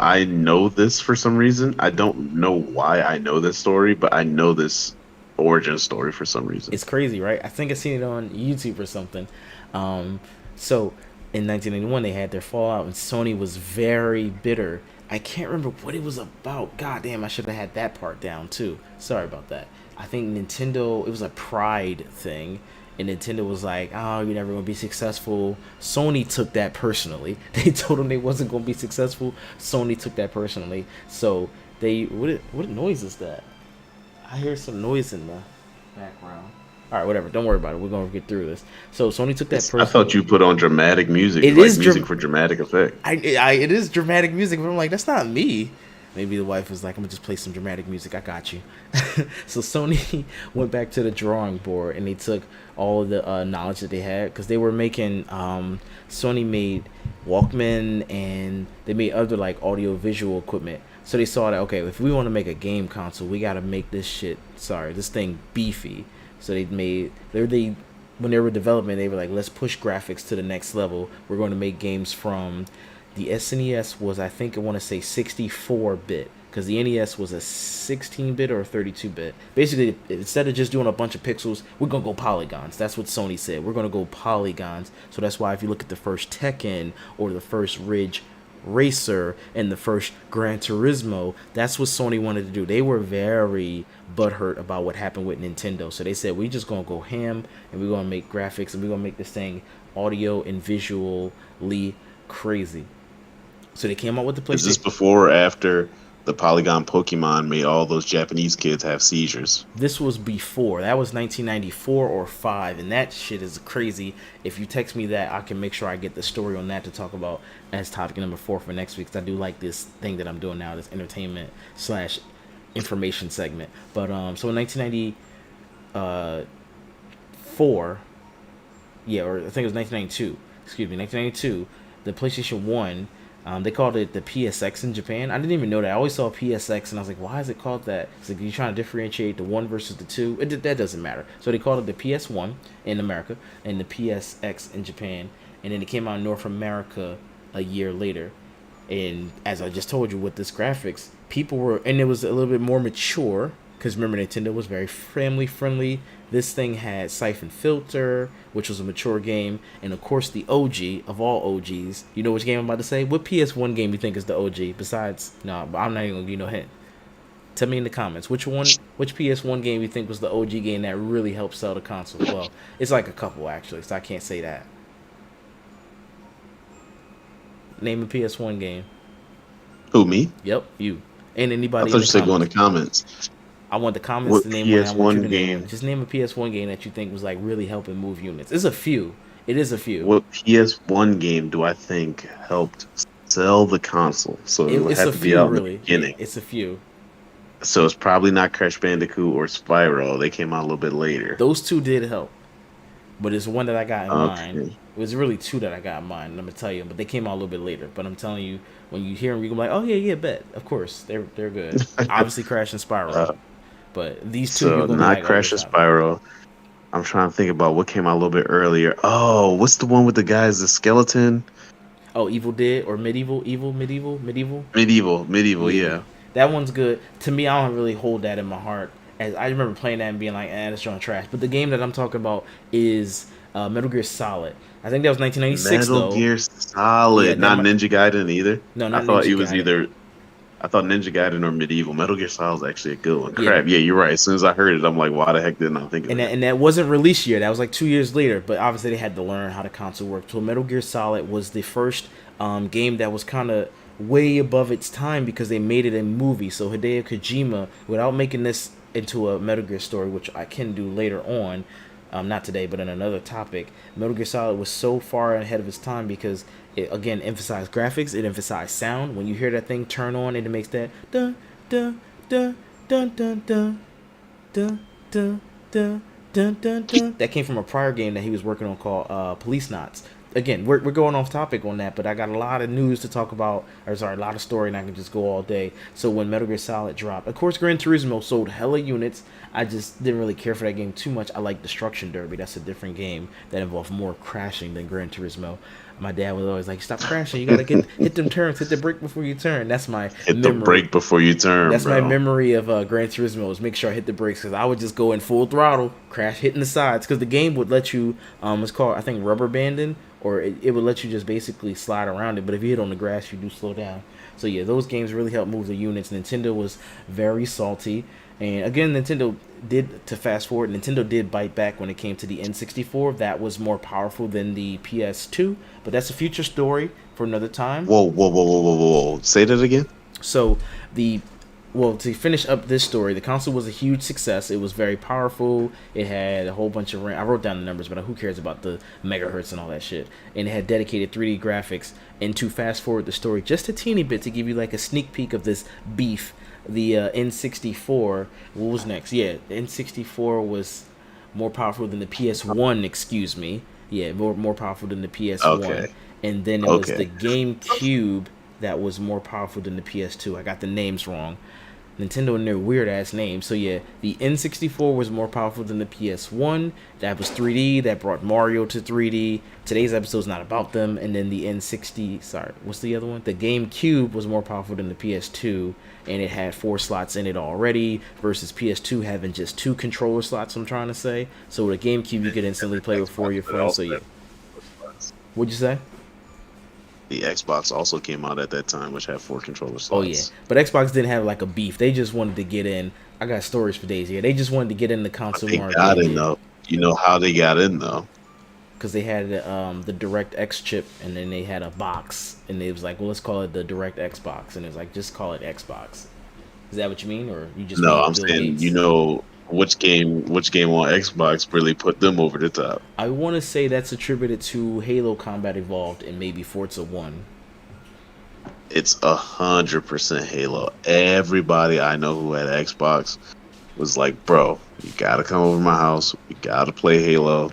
I know this for some reason. I don't know why I know this story, but I know this origin story for some reason. It's crazy, right? I think I seen it on YouTube or something. So in 1991, they had their fallout, and Sony was very bitter I can't remember what it was about. God damn, I should have had that part down too. Sorry about that. I think Nintendo, it was a pride thing. And Nintendo was like, "Oh, you're never gonna be successful." Sony took that personally. They told them they wasn't gonna be successful. Sony took that personally. So they, what noise is that? I hear some noise in the background. All right, whatever. Don't worry about it. We're gonna get through this. So Sony took that I thought personally. you put on dramatic music, It like is music for dramatic effect. it is dramatic music, but I'm like, that's not me. Maybe the wife was like, I'm gonna just play some dramatic music. I got you. So Sony went back to the drawing board and they took all the knowledge that they had because they were making. Sony made Walkman and they made other like audio visual equipment. So they saw that okay, if we want to make a game console, we got to make this thing beefy. So they when they were developing, they were like, let's push graphics to the next level. We're going to make games from the SNES was, I think I want to say 64-bit because the NES was a 16-bit or a 32-bit. Basically, instead of just doing a bunch of pixels, we're going to go polygons. That's what Sony said. We're going to go polygons. So that's why if you look at the first Tekken or the first Ridge Racer and the first Gran Turismo, that's what Sony wanted to do. They were very butthurt about what happened with Nintendo. So they said, we just going to go ham and we're going to make graphics and we're going to make this thing audio and visually crazy. So they came out with the PlayStation. Is this before or after the Polygon Pokemon made all those Japanese kids have seizures? This was before. That was 1994 or 5, and that shit is crazy. If you text me that, I can make sure I get the story on that to talk about as topic number 4 for next week. Because I do like this thing that I'm doing now, this entertainment / information segment. But so in 1994, yeah, or I think it was 1992. Excuse me, 1992. The PlayStation 1. They called it the PSX in Japan. I didn't even know that. I always saw PSX, and I was like, why is it called that? It's like, you're trying to differentiate the 1 versus the 2. That doesn't matter. So they called it the PS1 in America and the PSX in Japan. And then it came out in North America a year later. And as I just told you, with this graphics, people were... And it was a little bit more mature. Because remember, Nintendo was very family friendly. This thing had Siphon Filter, which was a mature game. And of course, the OG of all OGs. You know which game I'm about to say? What PS1 game you think is the OG? Besides, no, I'm not even going to give you no hint. Tell me in the comments. Which PS1 game you think was the OG game that really helped sell the console? Well, it's like a couple, actually, so I can't say that. Name a PS1 game. Who, me? Yep, you. And anybody I thought you said go in the comments. I want the comments What to name one. I want you to PS1 name. game? Just name a PS1 game that you think was like really helping move units. It's a few. It is a few. What PS1 game do I think helped sell the console? So it would It's have a to be few, out in the really. beginning. It's a few. So it's probably not Crash Bandicoot or Spyro. They came out a little bit later. Those two did help, but it's one that I got in mind. Okay. It was really two that I got in mind. I'm gonna tell you, but they came out a little bit later. But I'm telling you, when you hear them, you go like, oh yeah, bet. Of course, they're good. Obviously, Crash and Spyro. But these two, So you're gonna not be like, Crash oh, and Spyro. I'm trying to think about what came out a little bit earlier. Oh, what's the one with the guys, the skeleton? oh, Evil Dead or Medieval. Medieval, yeah. That one's good. To me, I don't really hold that in my heart. As I remember playing that and being like, that's drawing trash. But the game that I'm talking about is Metal Gear Solid. I think that was 1996 Metal though. Gear Solid, Yeah, not Ninja Gaiden either. No, not I thought Ninja it was Gaiden. either. I thought Ninja Gaiden or Medieval. Metal Gear Solid is actually a good one. Yeah. Crap, yeah, you're right. As soon as I heard it, I'm like, why the heck didn't I think of And that? that wasn't released year. That was like 2 years later. But obviously they had to learn how the console worked. So Metal Gear Solid was the first game that was kind of way above its time because they made it a movie. So Hideo Kojima, without making this into a Metal Gear story, which I can do later on, not today, but in another topic, Metal Gear Solid was so far ahead of its time because it, again, emphasized graphics, it emphasized sound. When you hear that thing turn on, it makes that dun dun dun dun dun dun dun dun dun dun dun dun. That came from a prior game that he was working on called Police Knots. Again, we're going off topic on that, but I got a lot of news to talk about, or sorry, a lot of story, and I can just go all day. So when Metal Gear Solid dropped, of course, Gran Turismo sold hella units. I just didn't really care for that game too much. I like Destruction Derby. That's a different game that involved more crashing than Gran Turismo. My dad was always like, "Stop crashing! You gotta hit them turns, hit the brake before you turn." That's my Hit memory. the brake before you turn, That's bro. my memory of Gran Turismo, is make sure I hit the brakes because I would just go in full throttle, crash, hitting the sides because the game would let you. It's called, I think, rubber banding or it would let you just basically slide around it. But if you hit on the grass, you do slow down. So yeah, those games really help move the units. Nintendo was very salty, and again, Nintendo did to fast forward. Nintendo did bite back when it came to the N64. That was more powerful than the PS2, but that's a future story for another time. Whoa, whoa, whoa, whoa, whoa, whoa! Say that again. So the well, to finish up this story, the console was a huge success. It was very powerful. It had a whole bunch of RAM. I wrote down the numbers, but who cares about the megahertz and all that shit? And it had dedicated 3D graphics. And to fast forward the story just a teeny bit to give you like a sneak peek of this beef, the N64. What was next? Yeah, the N64 was more powerful than the PS1. Excuse me. Yeah, more powerful than the PS1. Okay. And then it was the Okay. GameCube that was more powerful than the PS2. I got the names wrong. Nintendo and their weird ass names. So yeah, the N64 was more powerful than the PS1. That was 3D. That brought Mario to 3D. Today's episode is not about them. And then the N60, sorry, what's the other one? The GameCube was more powerful than the PS2, and it had 4 slots in it already. Versus PS2 having just 2 controller slots. I'm trying to say. So with a GameCube, you could instantly play with 4 of your friends. So yeah, what'd you say? The Xbox also came out at that time, which had 4 controller slots. Oh yeah, but Xbox didn't have like a beef. They just wanted to get in. I got stories for days here. They just wanted to get in the But console they market. got in though. You know how they got in though? Because they had the DirectX chip, and then they had a box, and it was like, well, let's call it the DirectX box, and it was like, just call it Xbox. Is that what you mean, or you just No, mean I'm Bill saying Gates? you know which game on Xbox really put them over the top. I want to say that's attributed to Halo Combat Evolved and maybe Forza One. It's 100% Halo. Everybody I know who had Xbox was like, bro, you gotta come over to my house. We gotta play Halo.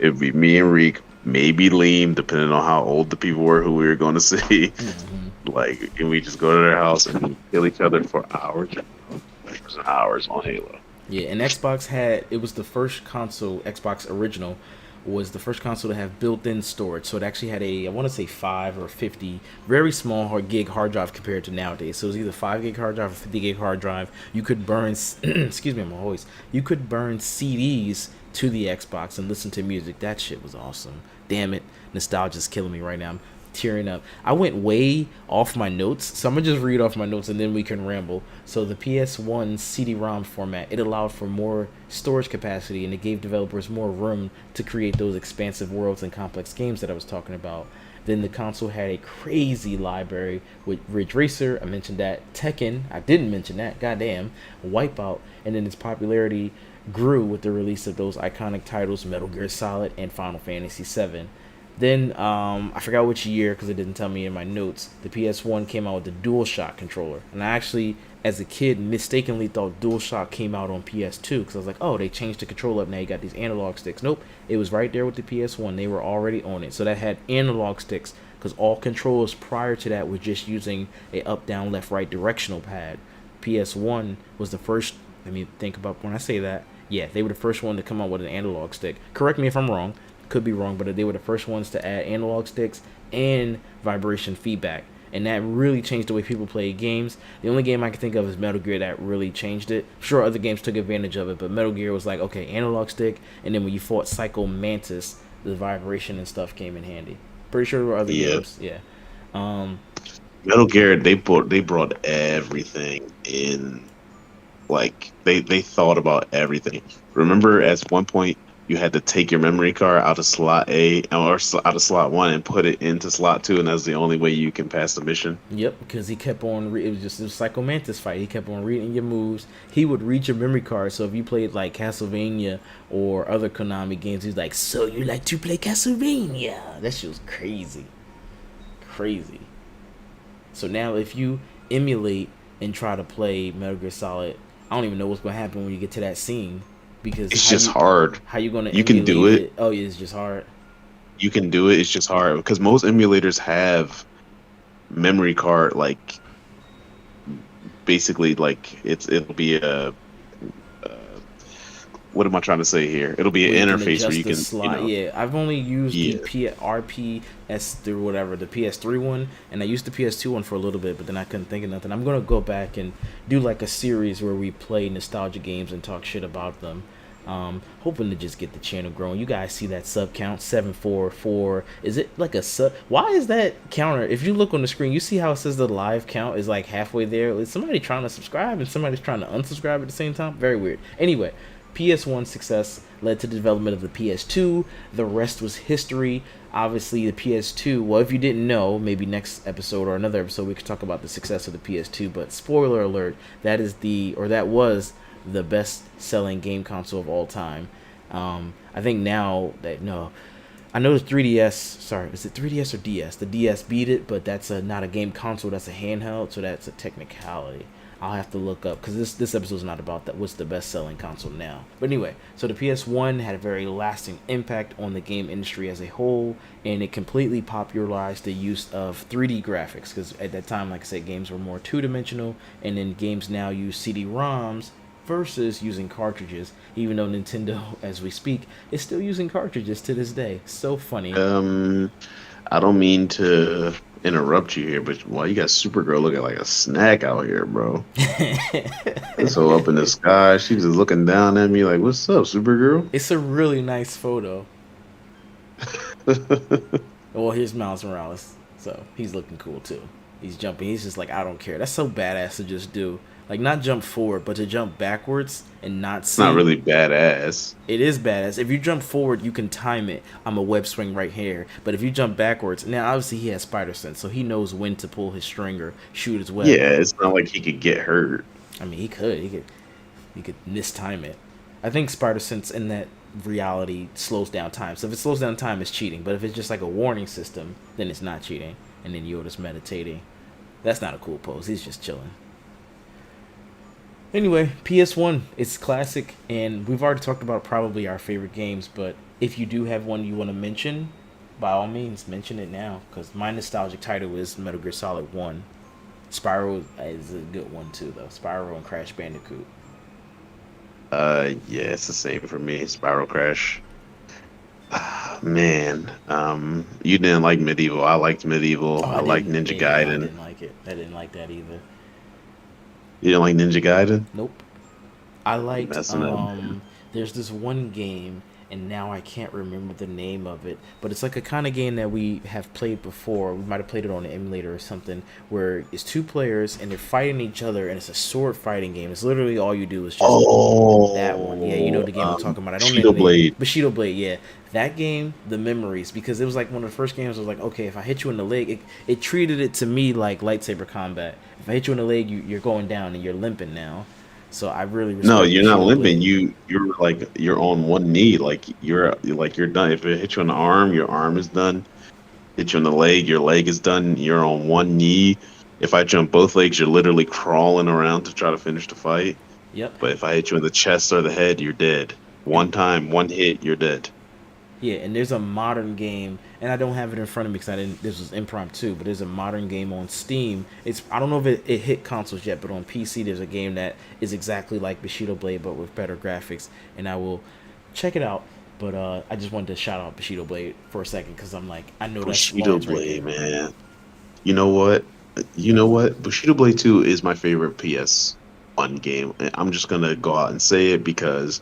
It'd be me and Reek, maybe Liam, depending on how old the people were who we were going to see. Hmm. Like, and we just go to their house and kill each other for hours and hours on Halo. Yeah, and Xbox had it was the first console. Xbox original was the first console to have built-in storage. So it actually had a, I want to say 5 or 50, very small gig hard drive compared to nowadays. So it was either 5 gig hard drive or 50 gig hard drive. You could burn, excuse me, my voice. You could burn CDs to the Xbox and listen to music. That shit was awesome. Damn it, nostalgia's killing me right now. I'm tearing up. I went way off my notes, so I'm gonna just read off my notes and then we can ramble. So the PS1 CD-ROM format, it allowed for more storage capacity and it gave developers more room to create those expansive worlds and complex games that I was talking about. Then the console had a crazy library with Ridge Racer, I mentioned that, Tekken, I didn't mention that, goddamn, Wipeout, and then its popularity grew with the release of those iconic titles Metal Gear Solid and Final Fantasy VII. Then I forgot which year because it didn't tell me in my notes. The PS1 came out with the DualShock controller, and I actually, as a kid, mistakenly thought DualShock came out on PS2 because I was like, oh, they changed the controller up. Now you got these analog sticks. Nope, it was right there with the PS1. They were already on it, so that had analog sticks because all controllers prior to that were just using a up, down, left, right directional pad. PS1 was the first. Let me think about when I say that. Yeah, they were the first one to come out with an analog stick. Correct me if I'm wrong. Could be wrong, but they were the first ones to add analog sticks and vibration feedback, and that really changed the way people play games. The only game I can think of is Metal Gear that really changed it. Sure, other games took advantage of it, but Metal Gear was like, okay, analog stick, and then when you fought Psycho Mantis, the vibration and stuff came in handy. Pretty sure there were other Yeah. games. Yeah. Um, Metal Gear, they brought everything in. Like they thought about everything. Remember, at one point you had to take your memory card out of slot A or out of slot 1 and put it into slot 2, and that's the only way you can pass the mission. Yep, because he kept on. It was Psycho Mantis fight. He kept on reading your moves. He would read your memory card. So if you played like Castlevania or other Konami games, he's like, "So you like to play Castlevania?" That shit was crazy, crazy. So now if you emulate and try to play Metal Gear Solid, I don't even know what's gonna happen when you get to that scene because It's just hard. how you gonna You can do emulate it. Oh yeah, it's just hard. You can do it. It's just hard because most emulators have memory card, like basically like it'll be a what am I trying to say here? It'll be Where an you can interface where adjust you the can, slot. Yeah, I've only used yeah. the RPS through whatever, the PS3 one, and I used the PS2 one for a little bit, but then I couldn't think of nothing. I'm gonna go back and do like a series where we play nostalgia games and talk shit about them. Hoping to just get the channel growing. You guys see that sub count 744. Is it like a sub? Why is that counter? If you look on the screen, you see how it says the live count is like halfway there. Is somebody trying to subscribe and somebody's trying to unsubscribe at the same time? Very weird. Anyway, PS1 success led to the development of the PS2. The rest was history. Obviously, the PS2. Well, if you didn't know, maybe next episode or another episode we could talk about the success of the PS2. But spoiler alert, that was the best-selling game console of all time. I think now that I know the 3DS. Sorry, is it 3DS or DS? The DS beat it, but that's not a game console. That's a handheld, so that's a technicality. I'll have to look up because this episode is not about that. What's the best-selling console now? But anyway, so the PS1 had a very lasting impact on the game industry as a whole, and it completely popularized the use of 3D graphics. Because at that time, like I said, games were more two-dimensional, and then games now use CD-ROMs versus using cartridges. Even though Nintendo, as we speak, is still using cartridges to this day. So funny. I don't mean to interrupt you here, but why you got Supergirl looking like a snack out here, bro? So up in the sky, she's just looking down at me like, "What's up, Supergirl?" It's a really nice photo. Well, here's Miles Morales, so he's looking cool too. He's jumping. He's just like, I don't care. That's so badass to just do. Like, not jump forward, but to jump backwards and not see. It's not really badass. It is badass. If you jump forward, you can time it. I'm a web swing right here. But if you jump backwards, now obviously he has spider sense, so he knows when to pull his string or shoot his web. Yeah, it's not like he could get hurt. I mean, he could mistime it. I think spider sense in that reality slows down time. So if it slows down time, it's cheating. But if it's just like a warning system, then it's not cheating. And then Yoda's meditating. That's not a cool pose. He's just chilling. Anyway, PS1, it's classic, and we've already talked about probably our favorite games, but if you do have one you want to mention, by all means, mention it now, because my nostalgic title is Metal Gear Solid 1. Spyro is a good one, too, though. Spyro and Crash Bandicoot. Yeah, it's the same for me. Spiral Crash. Man, you didn't like Medieval. I liked Medieval. I liked Ninja Gaiden. I didn't like it. I didn't like that either. You didn't like Ninja Gaiden? Nope. I liked there's this one game, and now I can't remember the name of it, but it's like a kind of game that we have played before. We might have played it on an emulator or something, where it's two players and they're fighting each other, and it's a sword fighting game. It's literally all you do is just that one. Yeah, you know the game I'm talking about. I don't know Bushido Blade. Bushido Blade, yeah. That game, the memories, because it was like one of the first games I was like, okay, if I hit you in the leg, it treated it to me like lightsaber combat. If I hit you in the leg, you're going down and you're limping now. So I really respect. No, you're not limping. You're like you're on one knee. Like you're done. If it hits you on the arm, your arm is done. Hit you on the leg, your leg is done. You're on one knee. If I jump both legs, you're literally crawling around to try to finish the fight. Yep. But if I hit you in the chest or the head, you're dead. One time, one hit, you're dead. Yeah, and there's a modern game, and I don't have it in front of me because this was impromptu, but there's a modern game on Steam. I don't know if it hit consoles yet, but on PC there's a game that is exactly like Bushido Blade, but with better graphics, and I will check it out. But I just wanted to shout out Bushido Blade for a second because I'm like, I know that's Bushido Blade, man. You know what? Bushido Blade 2 is my favorite PS1 game. And I'm just gonna go out and say it because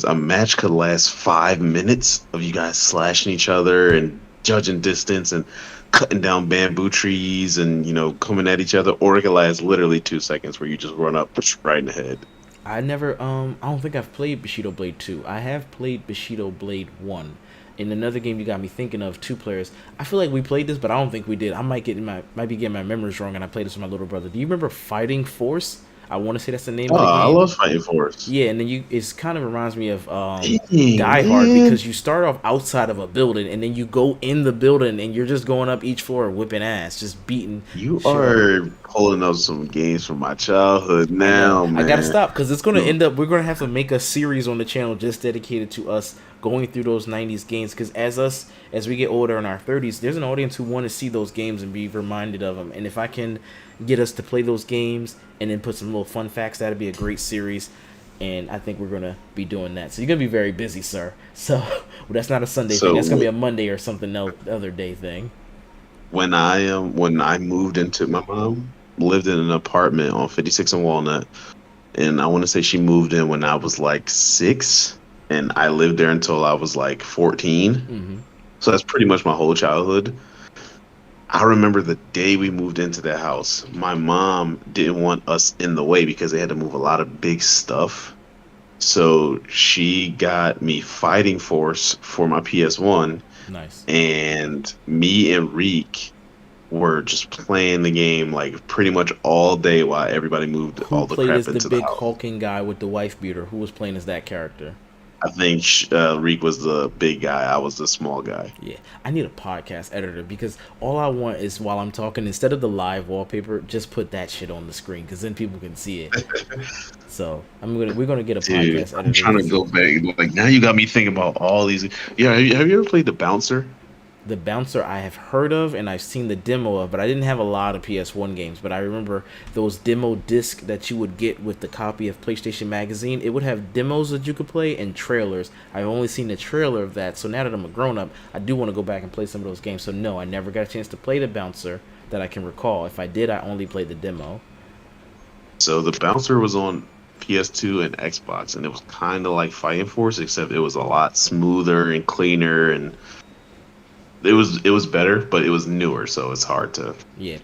a match could last 5 minutes of you guys slashing each other and judging distance and cutting down bamboo trees and, coming at each other, or it could last literally 2 seconds where you just run up right in the head. I don't think I've played Bushido Blade 2. I have played Bushido Blade 1. In another game you got me thinking of, 2 players. I feel like we played this, but I don't think we did. I might be getting my memories wrong, and I played this with my little brother. Do you remember Fighting Force? I want to say that's the name of the game. I love Fighting Force. Yeah, and then it kind of reminds me of Die Hard, because you start off outside of a building, and then you go in the building, and you're just going up each floor whipping ass, just beating. You are pulling up some games from my childhood now, man. I gotta stop, because it's going to end up, we're going to have to make a series on the channel just dedicated to us going through those 90s games, because as we get older in our 30s, there's an audience who want to see those games and be reminded of them. And if I can get us to play those games and then put some little fun facts, that'd be a great series. And I think we're gonna be doing that. So you're gonna be very busy, sir. So well, that's not a Sunday thing. That's gonna be a Monday or something other day thing. When I moved into, my mom lived in an apartment on 56 and Walnut. and I want to say she moved in when I was like 6, and I lived there until I was like 14. Mm-hmm. So that's pretty much my whole childhood. I remember the day we moved into that house. My mom didn't want us in the way because they had to move a lot of big stuff. So she got me Fighting Force for my PS1, Nice. and me and Reek were just playing the game like pretty much all day while everybody moved Who all the played crap as the into the big house. hulking guy with the wife beater? Who was playing as that character? I think Reek was the big guy. I was the small guy. Yeah, I need a podcast editor because all I want is while I'm talking, instead of the live wallpaper, just put that shit on the screen because then people can see it. So we're gonna get a Dude, podcast I'm editor trying to because go back. Like now, you got me thinking about all these. Yeah, have you ever played the Bouncer? the bouncer I have heard of and I've seen the demo of, but I didn't have a lot of PS1 games. But I remember those demo discs that you would get with the copy of PlayStation Magazine. It would have demos that you could play and trailers. I've only seen the trailer of that, so now that I'm a grown up, I do want to go back and play some of those games. So no, I never got a chance to play the bouncer that I can recall. If I did, I only played the demo. So the Bouncer was on PS2 and Xbox, and it was kind of like Fighting Force, except it was a lot smoother and cleaner, and it was better, but it was newer, so Yeah, it's hard to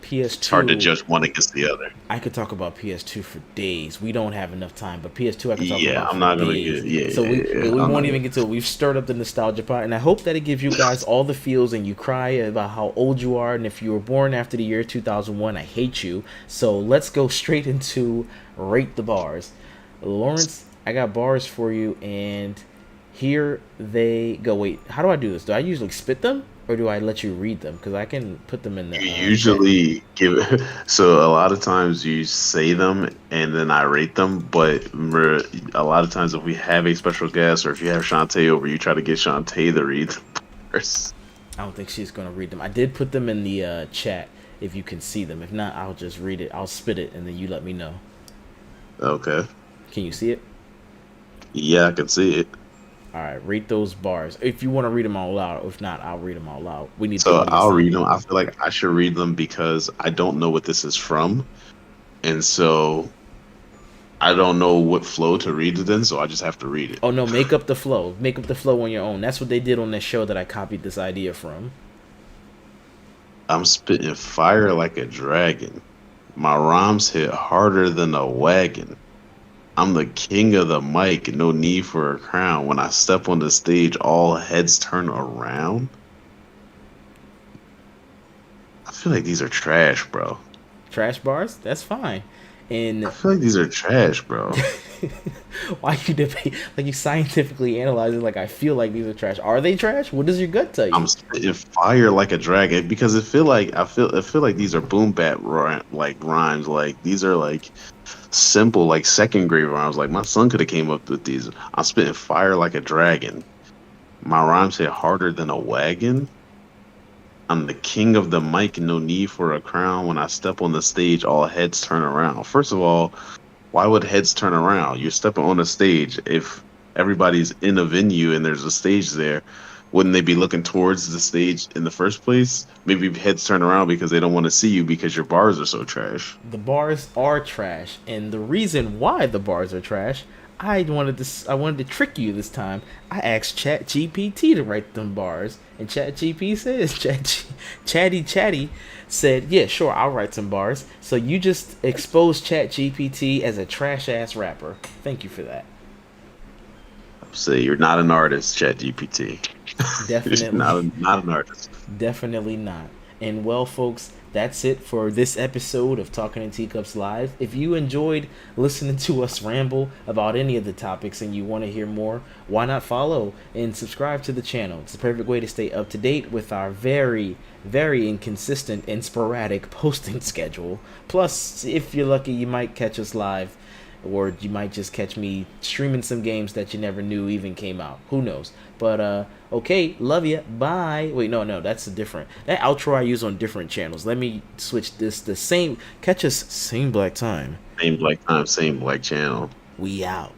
PS2. judge one against the other. I could talk about PS2 for days. We don't have enough time, but PS2 I could talk Yeah, about I'm for not gonna days. get. Yeah, So yeah, we yeah. but we I'm not won't gonna. even get to it. We've stirred up the nostalgia part, and I hope that it gives you guys all the feels and you cry about how old you are. And if you were born after the year 2001, I hate you. So let's go straight into rate the bars. Lawrence, I got bars for you, and here they go. Wait, how do I do this? Do I usually spit them, or do I let you read them? Because I can put them in the You chat. usually give so a lot of times you say them and then I rate them, but remember, a lot of times if we have a special guest or if you have Shantae over, you try to get Shantae to read them first. I don't think she's gonna read them. I did put them in the chat if you can see them. If not, I'll just read it. I'll spit it, and then you let me know. Okay. Can you see it? Yeah, I can see it. All right, rate those bars. If you want to read them out loud, if not, I'll read them out loud. We need the So audience I'll to. read them. I feel like I should read them because I don't know what this is from. And so I don't know what flow to read it in, so I just have to read it. Oh no, make up the flow. Make up the flow on your own. That's what they did on that show that I copied this idea from. I'm spitting fire like a dragon. My rhymes hit harder than a wagon. I'm the king of the mic, no need for a crown. When I step on the stage, all heads turn around. I feel like these are trash, bro. Trash bars. That's fine. I And feel like these are trash, bro. why you debate like you scientifically analyze it like I feel like these are trash. Are they trash? What does your gut tell I'm you? spitting fire like a dragon because I feel like these are boom bap like rhymes. Like these are like simple like second grade rhymes. Like my son could have came up with these. I'm spitting fire like a dragon. My rhymes hit harder than a wagon. I'm the king of the mic, no need for a crown. When I step on the stage, all heads turn around. First of all, why would heads turn around? You're stepping on a stage. If everybody's in a venue and there's a stage there, wouldn't they be looking towards the stage in the first place? Maybe heads turn around because they don't want to see you because your bars are so trash. The bars are trash, and the reason why the bars are trash, I wanted to trick you this time. I asked ChatGPT to write them bars, and ChatGPT says Chatty said, "Yeah, sure, I'll write some bars." So you just exposed ChatGPT as a trash ass rapper. Thank you for that. Say you're not an artist, ChatGPT. You're Definitely. not an artist. Definitely not. And well, folks, that's it for this episode of Talking in Teacups Live. If you enjoyed listening to us ramble about any of the topics and you want to hear more, why not follow and subscribe to the channel? It's the perfect way to stay up to date with our very, very inconsistent and sporadic posting schedule. Plus, if you're lucky, you might catch us live, or you might just catch me streaming some games that you never knew even came out. Who knows? But okay, love ya. Bye. Wait, no, that's a different. That outro I use on different channels. Let me switch this. The same. Catch us same black time. Same black time, same black channel. We out.